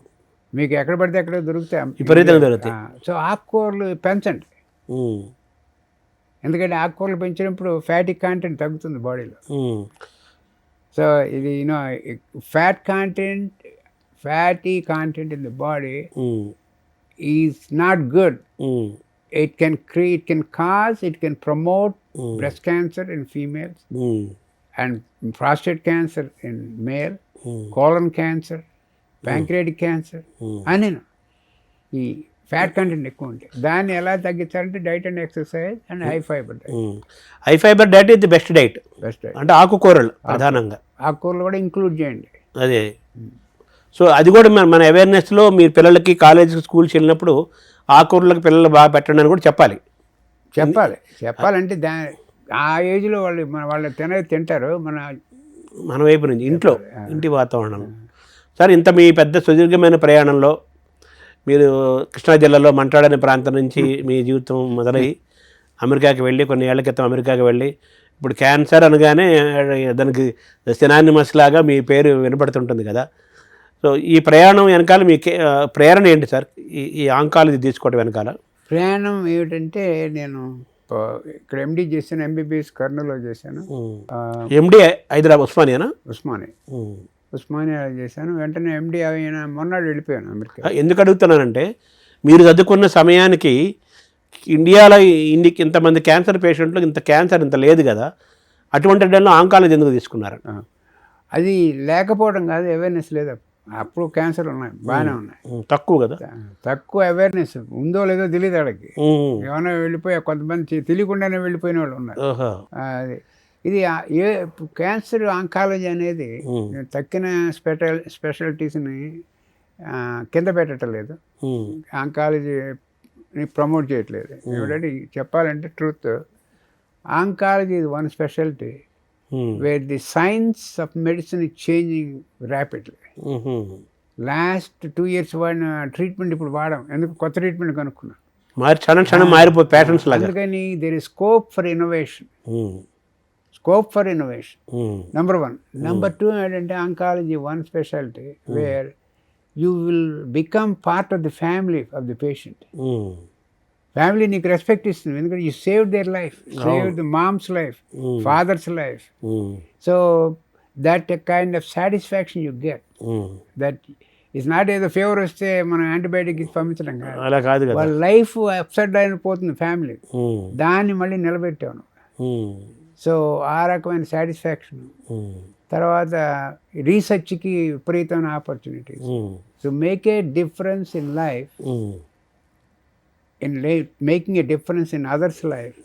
మీకు ఎక్కడ పడితే అక్కడ దొరుకుతాయి, విపరీతంగా దొరుకుతాయి. సో ఆకుకూరలు పెంచండి. ఎందుకంటే ఆకుకూరలు పెంచినప్పుడు ఫ్యాటీ కాంటెంట్ తగ్గుతుంది బాడీలో. సో ఇది fatty content in the body is not good. It can promote breast cancer in females and prostate cancer in male, colon cancer, pancreatic cancer. అని ఈ ఫ్యాట్ కంటెంట్ ఎక్కువ ఉంటాయి. దాన్ని ఎలా తగ్గించాలంటే diet and exercise and high fibre diet. High fibre diet ఇది best diet. అంటే ఆకుకూరలు ప్రధానంగా, ఆకుకూరలు కూడా ఇంక్లూడ్ చేయండి. అదే. సో అది కూడా మన అవేర్నెస్లో మీరు పిల్లలకి కాలేజ్ స్కూల్స్ వెళ్ళినప్పుడు ఆకుకూరలకు పిల్లలు బాగా పెట్టండి అని కూడా చెప్పాలంటే ఆ ఏజ్లో వాళ్ళు తింటారు. మన వైపు నుంచి ఇంటి వాతావరణం. సార్, ఇంత మీ పెద్ద సుదీర్ఘమైన ప్రయాణంలో మీరు కృష్ణా జిల్లాలో మంటాడ అనే ప్రాంతం నుంచి మీ జీవితం మొదలై అమెరికాకి వెళ్ళి, కొన్ని ఏళ్ల క్రితం అమెరికాకి వెళ్ళి, ఇప్పుడు క్యాన్సర్ అనగానే దానికి సినానిమస్ లాగా మీ పేరు వినపడుతుంటుంది కదా. సో ఈ ప్రయాణం వెనకాల మీ ప్రేరణ ఏంటి సార్, ఈ ఆంకాలజీ తీసుకోవడం వెనకాల? ప్రయాణం ఏమిటంటే, నేను ఇక్కడ ఎండి చేశాను, ఎంబీబీఎస్ కర్నూలులో చేశాను, ఎండి హైదరాబాద్ ఉస్మానియానా? ఉస్మానియా చేశాను. వెంటనే ఎండి అయిన మొన్నాడు వెళ్ళిపోయాను అమెరికా. ఎందుకు అడుగుతున్నానంటే మీరు చదువుకున్న సమయానికి ఇండియాలో ఇన్నికి ఇంతమంది క్యాన్సర్ పేషెంట్లు ఇంత క్యాన్సర్ ఇంత లేదు కదా, అటువంటి టైంలో ఆంకాలజీ ఎందుకు తీసుకున్నారు? అది లేకపోవడం కాదు, అవేర్నెస్ లేదు. అప్పుడు క్యాన్సర్ ఉన్నాయి, బాగానే ఉన్నాయి, తక్కువ కదా, తక్కువ అవేర్నెస్ ఉందో లేదో తెలియదు వాళ్ళకి. ఏమైనా వెళ్ళిపోయా, కొంతమంది తెలియకుండానే వెళ్ళిపోయిన వాళ్ళు ఉన్నారు. అది ఇది ఏ క్యాన్సర్ ఆంకాలజీ అనేది తక్కిన స్పెషాలిటీస్ని కింద పెట్టడం లేదు, ఆంకాలజీని ప్రమోట్ చేయట్లేదు. ఎవరంటే చెప్పాలంటే ట్రూత్, ఆంకాలజీ ఇది one speciality where the science of medicine is changing rapidly. Last 2 years వాడిన ట్రీట్మెంట్ ఇప్పుడు వాడడం, ఎందుకు కొత్త ట్రీట్మెంట్ కనుక్కున్నాం, క్షణం మారిపోయి ప్యాటర్న్స్ లాగా. అందుకని there is scope for innovation, number 1. Number 2 ఏంటంటే oncology one speciality where you will become part of the family of the patient. Family నీకు రెస్పెక్ట్ ఇస్తుంది, ఎందుకంటే you save their life, save the mom's life, father's life. So that kind of satisfaction you get, that is not ఏదో fever వస్తే మనం antibiotic పంపించడం కాదు, అలా కాదు కదా, వాళ్ళ లైఫ్ అప్సెట్ అయిపోతుంది ఫ్యామిలీ, దాన్ని మళ్ళీ నిలబెట్టాను. సో ఆ రకమైన సాటిస్ఫాక్షన్. తర్వాత రీసెర్చ్కి విపరీతమైన opportunities. So make a difference in life, in making a difference in others' life,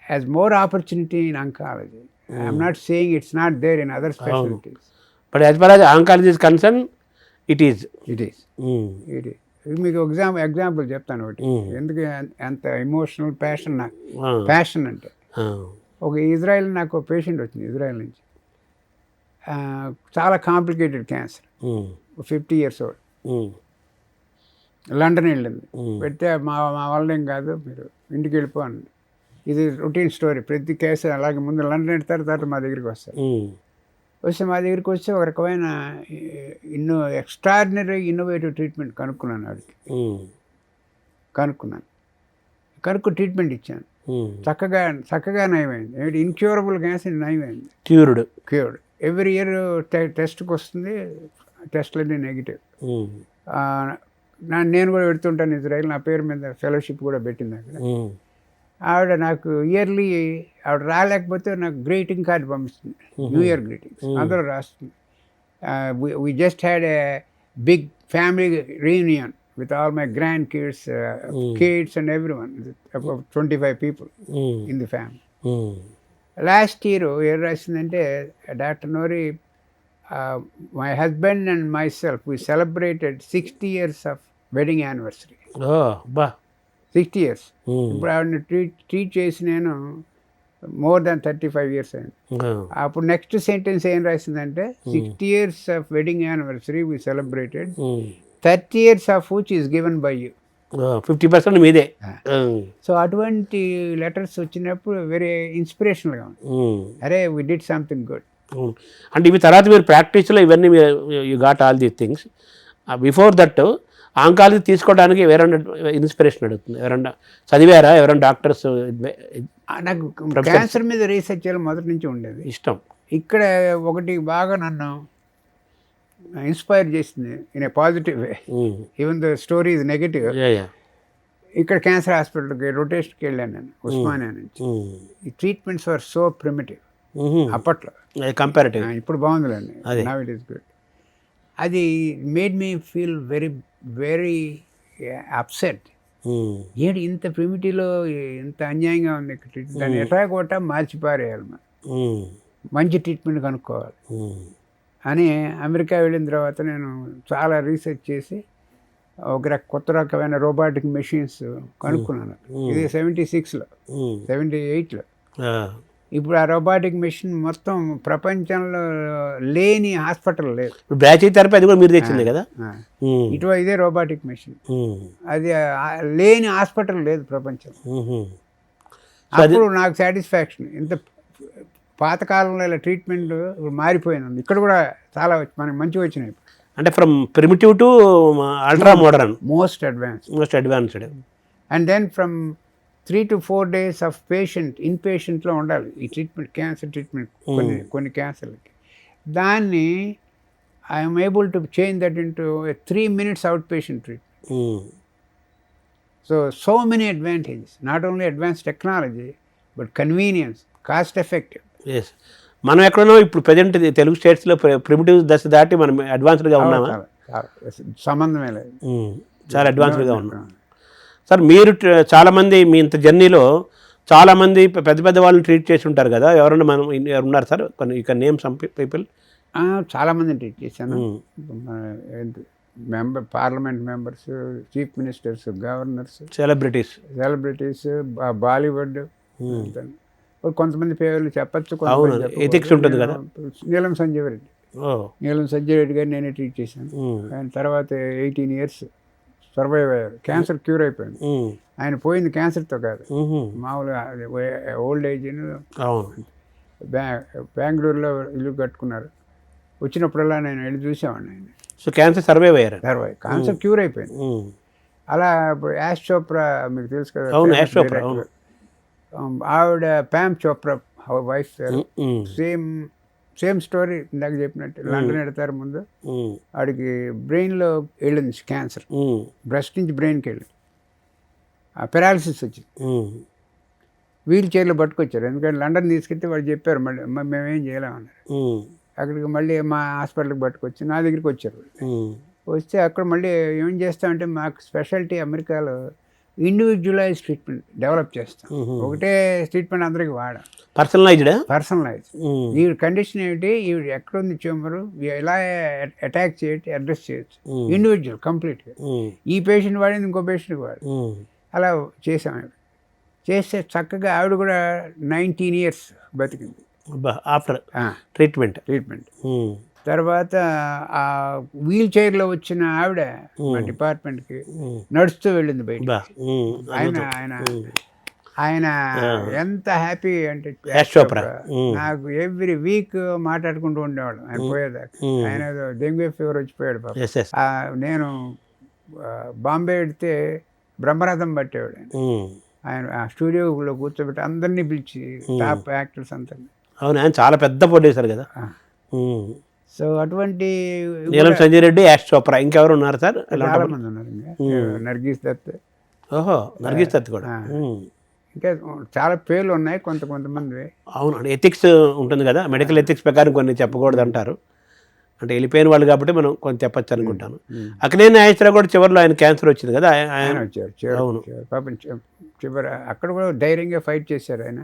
has more opportunity in oncology. I'm not saying it's not there in other specialties. But as far as oncology is concerned, it is. It is. మీకు example చెప్తాను ఒకటి, ఎందుకు అంత emotional passion అంటే. ఒక Israel నాకు patient వచ్చింది, Israel నుంచి, చాలా complicated cancer, 50 years old, London వెళ్ళింది. పెడితే మా వాళ్ళేం కాదు, మీరు ఇంటికి వెళ్ళిపోండి. ఇది రొటీన్ స్టోరీ, ప్రతి కేసు అలాగే ముందు లండన్ వెళ్తారు, తర్వాత మా దగ్గరికి వస్తారు. మా దగ్గరికి వచ్చి ఒక రకమైన ఎక్స్ట్రాడినరీ ఇన్నోవేటివ్ ట్రీట్మెంట్ కనుక్కున్నాను. వాడికి కనుక్కు ట్రీట్మెంట్ ఇచ్చాను, చక్కగా నయమైంది. ఇన్క్యూరబుల్ క్యాన్సర్ నయమైంది, క్యూర్డ్. ఎవ్రీ ఇయర్ టెస్ట్కి వస్తుంది, టెస్ట్లన్నీ నెగిటివ్. నేను కూడా పెడుతుంటాను ఇజ్రాయెల్, నా పేరు మీద ఫెలోషిప్ కూడా పెట్టింది అక్కడ. ఆవిడ నాకు ఇయర్లీ, ఆవిడ రాలేకపోతే నాకు గ్రీటింగ్ కార్డు పంపిస్తుంది, న్యూ ఇయర్ గ్రీటింగ్స్ అందరూ రాస్తుంది. We just had a big family reunion with all my grandkids, kids and everyone, about 25 people in the family. Last year ఏం రాసిందంటే, doctor Nori, my husband and myself, we celebrated 60 years of wedding anniversary. 60 years. ఇప్పుడు ఆవిడని treat చేసి నేను more than 35 years అయింది. అప్పుడు next sentence ఏం రాసిందంటే, 60 years of wedding anniversary we celebrated, 30 years of which is given by you. 50% మీదే. So అటువంటి letters వచ్చినప్పుడు వెరీ ఇన్స్పిరేషనల్గా ఉంది. అరే వీ డిడ్ సంథింగ్ గుడ్. అంటే ఇవి తర్వాత మీరు ప్రాక్టీస్లో ఇవన్నీ you got all these things. Before that oncology తీసుకోవడానికి ఎవరైనా ఇన్స్పిరేషన్ అడుగుతుంది, ఎవరన్నా చదివారా, ఎవరైనా డాక్టర్స్? నాకు క్యాన్సర్ మీద రీసెర్చ్ చేయాలి మొదటి నుంచి ఉండేది ఇష్టం. ఇక్కడ ఒకటి బాగా నన్ను ఇన్స్పైర్ చేసింది in a positive way, even the story is negative. ఇక్కడ క్యాన్సర్ హాస్పిటల్కి రొటేషన్కి వెళ్ళాను నేను, ఉస్మానియా నుంచి. ఈ ట్రీట్మెంట్స్ ఆర్ సో ప్రిమిటివ్ అప్పట్లో, కంపారిటివ్. ఇప్పుడు బాగుందిలేండి, నౌ ఇట్ ఈస్ గుడ్. అది made me feel very very upset. ఏంటి ఇంత ప్రిమిటివ్లో ఇంత అన్యాయంగా ఉంది ఇక్కడ ట్రీట్మెంట్, దాన్ని ఎట్లా కొట్టా మార్చిపారేయాలి, మంచి ట్రీట్మెంట్ కనుక్కోవాలి అని అమెరికా వెళ్ళిన తర్వాత నేను చాలా రీసెర్చ్ చేసి ఒక కొత్త రకమైన రోబోటిక్ మెషిన్స్ కనుక్కున్నాను. ఇది 76లో 78లో. ఇప్పుడు ఆ రోబోటిక్ మెషిన్ మొత్తం ప్రపంచంలో లేని హాస్పిటల్ లేదు. బ్రాచీ థెరపీ అది కూడా మీరు తెచ్చింది కదా, ఇదే రోబోటిక్ మెషిన్. అది లేని హాస్పిటల్ లేదు ప్రపంచం. అప్పుడు నాకు సాటిస్ఫాక్షన్, ఇంత పాతకాలంలో ఇలా ట్రీట్మెంట్ ఇప్పుడు మారిపోయింది. ఇక్కడ కూడా చాలా మనకి మంచిగా వచ్చినాయి. అంటే from primitive to ultra modern, most advanced. And then from 3 to 4 days of ఇన్పేషెంట్లో ఉండాలి ఈ ట్రీట్మెంట్, క్యాన్సర్ ట్రీట్మెంట్. కొన్ని క్యాన్సర్లకి దాన్ని I'm able to change that into 3 minutes outpatient treatment. So many advantages, not only advance technology but convenience, cost effective. Yes, మనం ఎక్కడనో ఇప్పుడు present Telugu స్టేట్స్లో ప్రిమిటివ్ దశ దాటి మనం అడ్వాన్స్డ్గా ఉన్నామా? సంబంధమే లేదు, చాలా అడ్వాన్స్డ్గా ఉన్నాం. సార్ మీరు చాలామంది మీ ఇంత జర్నీలో చాలామంది పెద్ద పెద్ద వాళ్ళని ట్రీట్ చేసి ఉంటారు కదా, ఎవరన్నా మనం ఉన్నారు సార్? కొన్ని ఇక నేమ్ సమ్ పీపుల్. చాలామందిని ట్రీట్ చేశాను. Parliament members, chief ministers, governors, celebrities, Bollywood. కొంతమంది పేర్లు చెప్పచ్చు. ఎథిక్స్ ఉంటుంది కదా. నీలం సంజయ్ రెడ్డి గారు నేనే ట్రీట్ చేశాను. ఆయన తర్వాత 18 years సర్వైవ్ అయ్యారు. క్యాన్సర్ క్యూర్ అయిపోయింది. ఆయన పోయింది క్యాన్సర్తో కాదు, మామూలుగా ఓల్డ్ ఏజ్. బెంగళూరులో ఇల్లు కట్టుకున్నారు. వచ్చినప్పుడల్లా నేను వెళ్ళి చూసేవాడిని ఆయన. సో క్యాన్సర్ సర్వైవ్ అయ్యారు. క్యాన్సర్ క్యూర్ అయిపోయింది. అలా ఇప్పుడు యాష్ చోప్రా మీకు తెలుసు కదా, ఆవిడ PAM Chopra wife, same story ఇందాక చెప్పినట్టు. లండన్ వెడతారు ముందు, ఆడికి బ్రెయిన్లో వెళ్ళింది క్యాన్సర్, బ్రెస్ట్ నుంచి బ్రెయిన్కి వెళ్ళింది, పెరాలసిస్ వచ్చింది. వీల్ చైర్లో పట్టుకొచ్చారు, ఎందుకంటే లండన్ తీసుకెళ్తే వాళ్ళు చెప్పారు మళ్ళీ మేమేం చేయలేమన్నారు. అక్కడికి మళ్ళీ మా హాస్పిటల్కి పట్టుకొచ్చి నా దగ్గరికి వచ్చారు. వస్తే అక్కడ మళ్ళీ ఏం చేస్తామంటే మాకు స్పెషాలిటీ అమెరికాలో ఇండివిజువలైజ్ ట్రీట్మెంట్ డెవలప్ చేస్తాం. ఒకటే ట్రీట్మెంట్ అందరికీ వాడాం, పర్సనలైజ్. ఈ కండిషన్ ఏమిటి, ఈవిడ ఎక్కడుంది ట్యూమరు, ఎలా అటాక్ చేయొచ్చు, అడ్రస్ చేయొచ్చు, ఇండివిజువల్ కంప్లీట్గా. ఈ పేషెంట్ వాడింది ఇంకో పేషెంట్కి వాడు, అలా చేసాం. చేస్తే చక్కగా ఆవిడ కూడా 19 years బతికింది ఆఫ్టర్ ట్రీట్మెంట్. తర్వాత ఆ వీల్ చైర్లో వచ్చిన ఆవిడ మా డిపార్ట్మెంట్కి నడుస్తూ వెళ్ళింది బయట. ఆయన ఎంత హ్యాపీ అంటే నాకు ఎవ్రీ వీక్ మాట్లాడుకుంటూ ఉండేవాడు ఆయన పోయేదాకా. ఆయన డెంగ్యూ ఫీవర్ వచ్చిపోయాడు పాప. నేను బాంబే వెడితే బ్రహ్మరథం పట్టేవాడు ఆయన ఆ స్టూడియోలో కూర్చోబెట్టి అందరినీ పిలిచి టాప్ యాక్టర్స్ అందరినీ. అవును, ఆయన చాలా పెద్ద ప్రొడ్యూసర్ కదా. సో అటువంటి నీలం సంజయ్ రెడ్డి, యాష్ చోప్రా, ఇంకెవరు ఉన్నారు సార్? చాలా మంది ఉన్నారు. నర్గీస్ దత్. ఓహో, నర్గీస్ దత్ కూడా. ఇంకా చాలా పేర్లు ఉన్నాయి కొంతమంది. అవును, ఎథిక్స్ ఉంటుంది కదా, మెడికల్ ఎథిక్స్ ప్రకారం కొన్ని చెప్పకూడదు అంటారు. అంటే వెళ్ళిపోయిన వాళ్ళు కాబట్టి మనం కొంచెం చెప్పచ్చు అనుకుంటాను. అక్కడే నాగేశ్వరరావు కూడా చివరిలో ఆయన క్యాన్సర్ వచ్చింది కదా, ఆయన వచ్చారు. అవును, పాపం చివరి అక్కడ కూడా ధైర్యంగా ఫైట్ చేశారు ఆయన.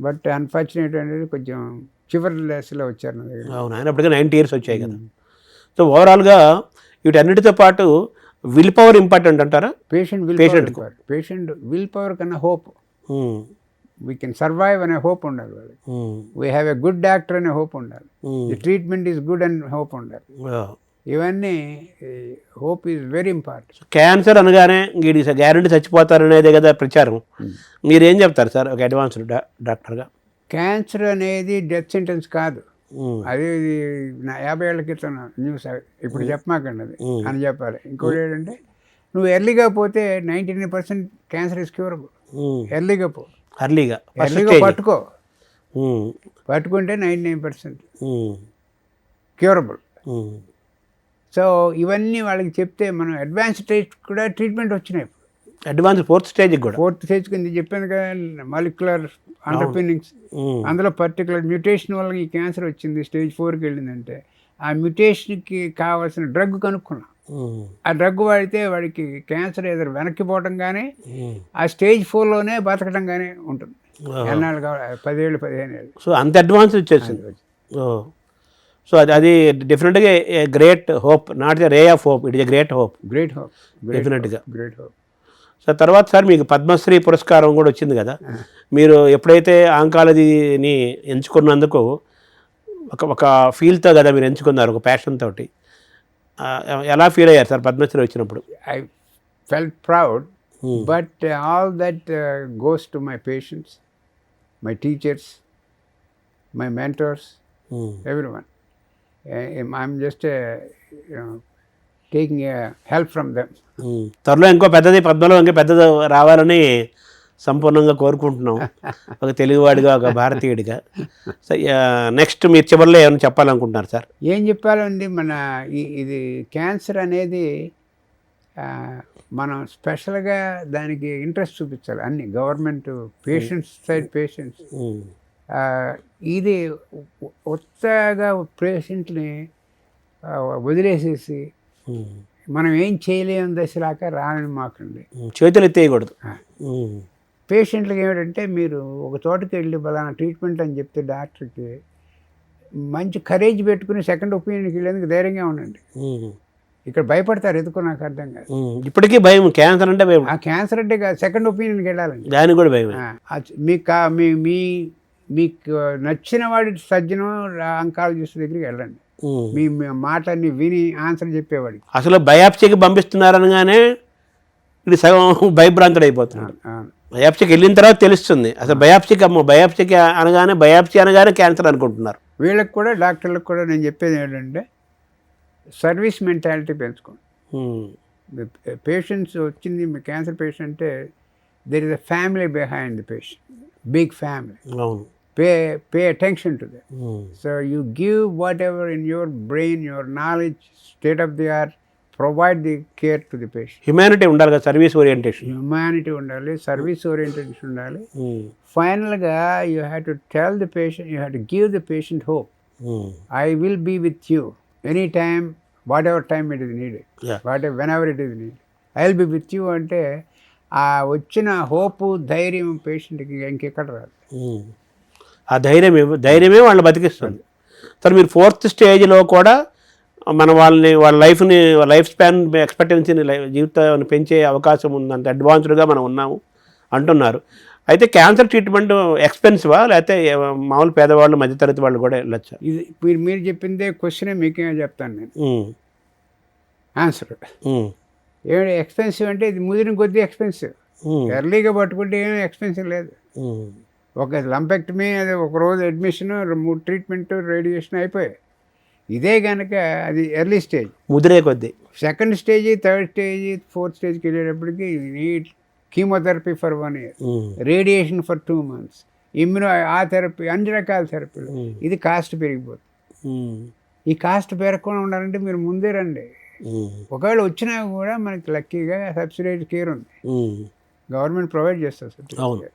బట్ అన్ఫార్చునేట్ అనేది కొంచెం చివరి దశలో వచ్చారు నా దగ్గర. అవును, ఆయన అప్పటికే 90 years వచ్చాయి కదా. సో ఓవరాల్గా వీటన్నిటితో పాటు విల్ పవర్ ఇంపార్టెంట్ అంటారా? పేషెంట్ విల్ పవర్ కన్నా హోప్. వీ కెన్ సర్వైవ్ అనే హోప్ ఉండాలి వాళ్ళకి. We have a good doctor అనే హోప్ ఉండాలి. The treatment is good and hope ఉండాలి. ఇవన్నీ hope is very important. Cancer అనగానే గ్యారెంటీ చచ్చిపోతారనేదే కదా ప్రచారం. మీరేం చెప్తారు సార్ ఒక అడ్వాన్స్డ్ డాక్టర్గా? క్యాన్సర్ అనేది డెత్ సెంటెన్స్ కాదు. అది నా 50 ఏళ్ల క్రితం న్యూస్, ఇప్పుడు చెప్పమాకండి అది అని చెప్పాలి. ఇంకోటి ఏంటంటే నువ్వు ఎర్లీగా పోతే 99% క్యాన్సర్ ఇస్ క్యూరబుల్. ఎర్లీగా పట్టుకుంటే 99% క్యూరబుల్. సో ఇవన్నీ వాళ్ళకి చెప్తే మనం అడ్వాన్స్ స్టేజ్ కూడా ట్రీట్మెంట్ వచ్చినాయి. అడ్వాన్స్ ఫోర్త్ స్టేజ్ కింద చెప్పాను కదా, మాలిక్యులర్ అండర్పిన్నింగ్స్. అందులో పర్టికులర్ మ్యూటేషన్ వల్ల ఈ క్యాన్సర్ వచ్చింది, స్టేజ్ 4కి వెళ్ళిందంటే ఆ మ్యూటేషన్కి కావాల్సిన డ్రగ్ కనుక్కున్నాం. ఆ డ్రగ్ వాడితే వాడికి క్యాన్సర్ ఏదో వెనక్కిపోవటం కానీ ఆ స్టేజ్ 4లోనే బతకడం కానీ ఉంటుంది. ఎన్నాళ్ళు కావాలి, 10 ఏళ్ళు 15 ఏళ్ళు. సో అంత అడ్వాన్స్ వచ్చేసింది. సో అది డెఫినెట్గా great hope, not the ray of hope, it is a great hope. డెఫినెట్గా గ్రేట్ హోప్. సో తర్వాత సార్ మీకు పద్మశ్రీ పురస్కారం కూడా వచ్చింది కదా. మీరు ఎప్పుడైతే ఆంకాలజీని ఎంచుకున్నందుకు ఒక ఫీల్తో కదా మీరు ఎంచుకున్నారు, ఒక ప్యాషన్ తోటి. ఎలా ఫీల్ అయ్యారు సార్ పద్మశ్రీ వచ్చినప్పుడు? I felt proud, but all that goes to my patients, my teachers, my mentors, everyone. I'm just taking help from them. త్వరలో ఇంకో పెద్దది పద్మలో ఇంకో పెద్దది రావాలని సంపూర్ణంగా కోరుకుంటున్నాం ఒక తెలుగువాడిగా ఒక భారతీయుడిగా. సో నెక్స్ట్ మీరు చివరిలో ఏమైనా చెప్పాలనుకుంటున్నారు సార్? ఏం చెప్పాలండి, మన ఇది క్యాన్సర్ అనేది మనం స్పెషల్గా దానికి ఇంట్రెస్ట్ చూపించాలి. అన్ని గవర్నమెంట్, పేషెంట్స్ సైడ్ పేషెంట్స్. ఇది ఉత్తగా పేషెంట్ని వదిలేసేసి మనం ఏం చేయలేని దశలాగా రాని మాకండి, చేతులు ఎత్తేయకూడదు. పేషెంట్లకి ఏమిటంటే, మీరు ఒక చోటుకి వెళ్ళి బలానా ట్రీట్మెంట్ అని చెప్తే డాక్టర్కి మంచి కరేజ్ పెట్టుకుని సెకండ్ ఒపీనియన్కి వెళ్ళేందుకు ధైర్యంగా ఉండండి. ఇక్కడ భయపడతారు, ఎందుకో నాకు అర్థం కాదు. ఇప్పటికీ భయం, క్యాన్సర్ అంటే భయం. ఆ క్యాన్సర్ అంటే సెకండ్ ఒపీనియన్కి వెళ్ళాలండి, దానికి కూడా భయం. మీకు నచ్చిన వాడి సర్జనం ఆంకాలజిస్ట్ దగ్గరికి వెళ్ళండి, మీ మాటని విని ఆన్సర్ చెప్పేవాడికి. అసలు బయాప్సీకి పంపిస్తున్నారనగానే ఇది సగం భయభ్రాంతుడు అయిపోతున్నాడు. బయాప్సీకి వెళ్ళిన తర్వాత తెలుస్తుంది అసలు బయాప్సీకి అనగానే క్యాన్సర్ అనుకుంటున్నారు. వీళ్ళకి కూడా డాక్టర్లకు కూడా నేను చెప్పేది ఏంటంటే, సర్వీస్ మెంటాలిటీ పెంచుకోండి. పేషెంట్స్ వచ్చింది, మీ క్యాన్సర్ పేషెంట్ అంటే there is a family behind the patient, big family. అవును. Pay attention to that. So you give whatever in your brain, your knowledge, state of the art, provide the care to the patient. Humanity ఉండాలి కదా, service orientation. Humanity ఉండాలి, service orientation ఉండాలి. ఫైనల్గా you have to tell the patient, you have to give the patient hope. I will be with you any time, whatever time it is needed, whenever it is needed, I will be with you అంటే ఆ వచ్చిన hope, ధైర్యం పేషెంట్కి ఇంకెక్కడ రాదు. ఆ ధైర్యమే వాళ్ళని బతికిస్తుంది. సరే, మీరు 4th స్టేజ్లో కూడా మన వాళ్ళ లైఫ్ స్పాన్ ఎక్స్పెక్టెన్సీని, జీవితాన్ని పెంచే అవకాశం ఉందంత అడ్వాన్స్డ్గా మనం ఉన్నాము అంటున్నారు. అయితే క్యాన్సర్ ట్రీట్మెంట్ ఎక్స్పెన్సివా, లేకపోతే మామూలు పేదవాళ్ళు, మధ్యతరగతి వాళ్ళు కూడా వెళ్ళొచ్చా? ఇది మీరు చెప్పిందే క్వశ్చనే మీకేమో చెప్తాను నేను. ఆన్సర్ ఏమి ఎక్స్పెన్సివ్ అంటే, ఇది ముదిరిన కొద్దీ ఎక్స్పెన్సివ్. ఎర్లీగా పట్టుకుంటే ఏమీ ఎక్స్పెన్సివ్ లేదు. ఒక లంపెక్టమీ, అది ఒక రోజు అడ్మిషన్, 3 ట్రీట్మెంట్, రేడియేషన్ అయిపోయాయి. ఇదే కనుక అది ఎర్లీ స్టేజ్, ముదిరే కొద్దీ. Second stage, third stage, 4th స్టేజ్కి వెళ్ళేటప్పటికి neat chemotherapy for 1 year, radiation for 2 months, ఆ థెరపీ, అన్ని రకాల థెరపీలు. ఇది కాస్ట్ పెరిగిపోతుంది. ఈ కాస్ట్ పెరగకుండా ఉండాలంటే మీరు ముందే రండి. ఒకవేళ వచ్చినా కూడా మనకి లక్కీగా సబ్సిడైజ్ కేర్ ఉంది, గవర్నమెంట్ ప్రొవైడ్ చేస్తారు subsidise.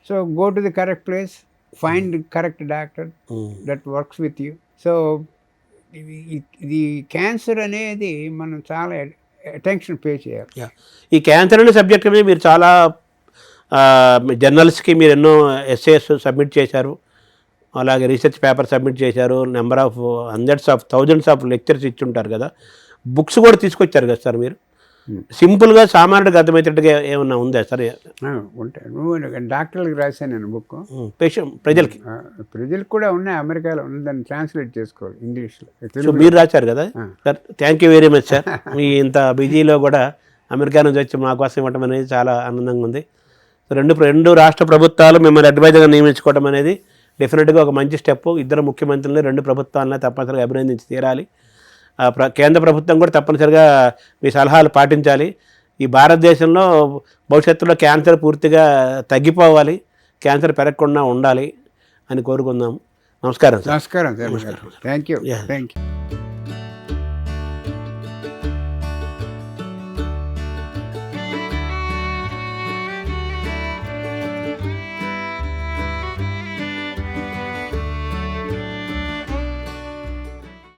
So go to the correct place, find the correct doctor that works with you. So the cancer అనేది మనం చాలా అటెన్షన్ పే చేయాలి. ఈ క్యాన్సర్ అనే సబ్జెక్ట్ మీద మీరు చాలా జర్నల్స్కి మీరు ఎన్నో ఎస్ఏస్ సబ్మిట్ చేశారు, అలాగే రీసెర్చ్ పేపర్ సబ్మిట్ చేశారు, number of thousands of lectures ఇచ్చుంటారు కదా, బుక్స్ కూడా తీసుకొచ్చారు కదా సార్ మీరు. సింపుల్గా సామాన్యుడికి అర్థమయ్యేటట్టుగా ఏమన్నా ఉందా సరే? ఉంటాయి. నువ్వు డాక్టర్లకు రాశాను నేను బుక్, ప్రజలకు కూడా ఉన్నాయి, అమెరికాలో ఉంది, దాన్ని ట్రాన్స్లేట్ చేసుకోవాలి ఇంగ్లీష్లో. మీరు రాశారు కదా sir, thank you very much sir. మీ ఇంత బిజీలో కూడా అమెరికా నుంచి వచ్చి మా కోసం ఇవ్వటం అనేది చాలా ఆనందంగా ఉంది. రెండు రాష్ట్ర ప్రభుత్వాలు మిమ్మల్ని అడ్వైజర్గా నియమించుకోవడం అనేది డెఫినెట్గా ఒక మంచి స్టెప్. ఇద్దరు ముఖ్యమంత్రులని 2 ప్రభుత్వాలను తప్పనిసరిగా అభినందించి తీరాలి. కేంద్ర ప్రభుత్వం కూడా తప్పనిసరిగా మీ సలహాలు పాటించాలి. ఈ భారతదేశంలో భవిష్యత్తులో క్యాన్సర్ పూర్తిగా తగ్గిపోవాలి, క్యాన్సర్ పెరగకుండా ఉండాలి అని కోరుకుందాం. నమస్కారం సార్. నమస్కారం. Thank you.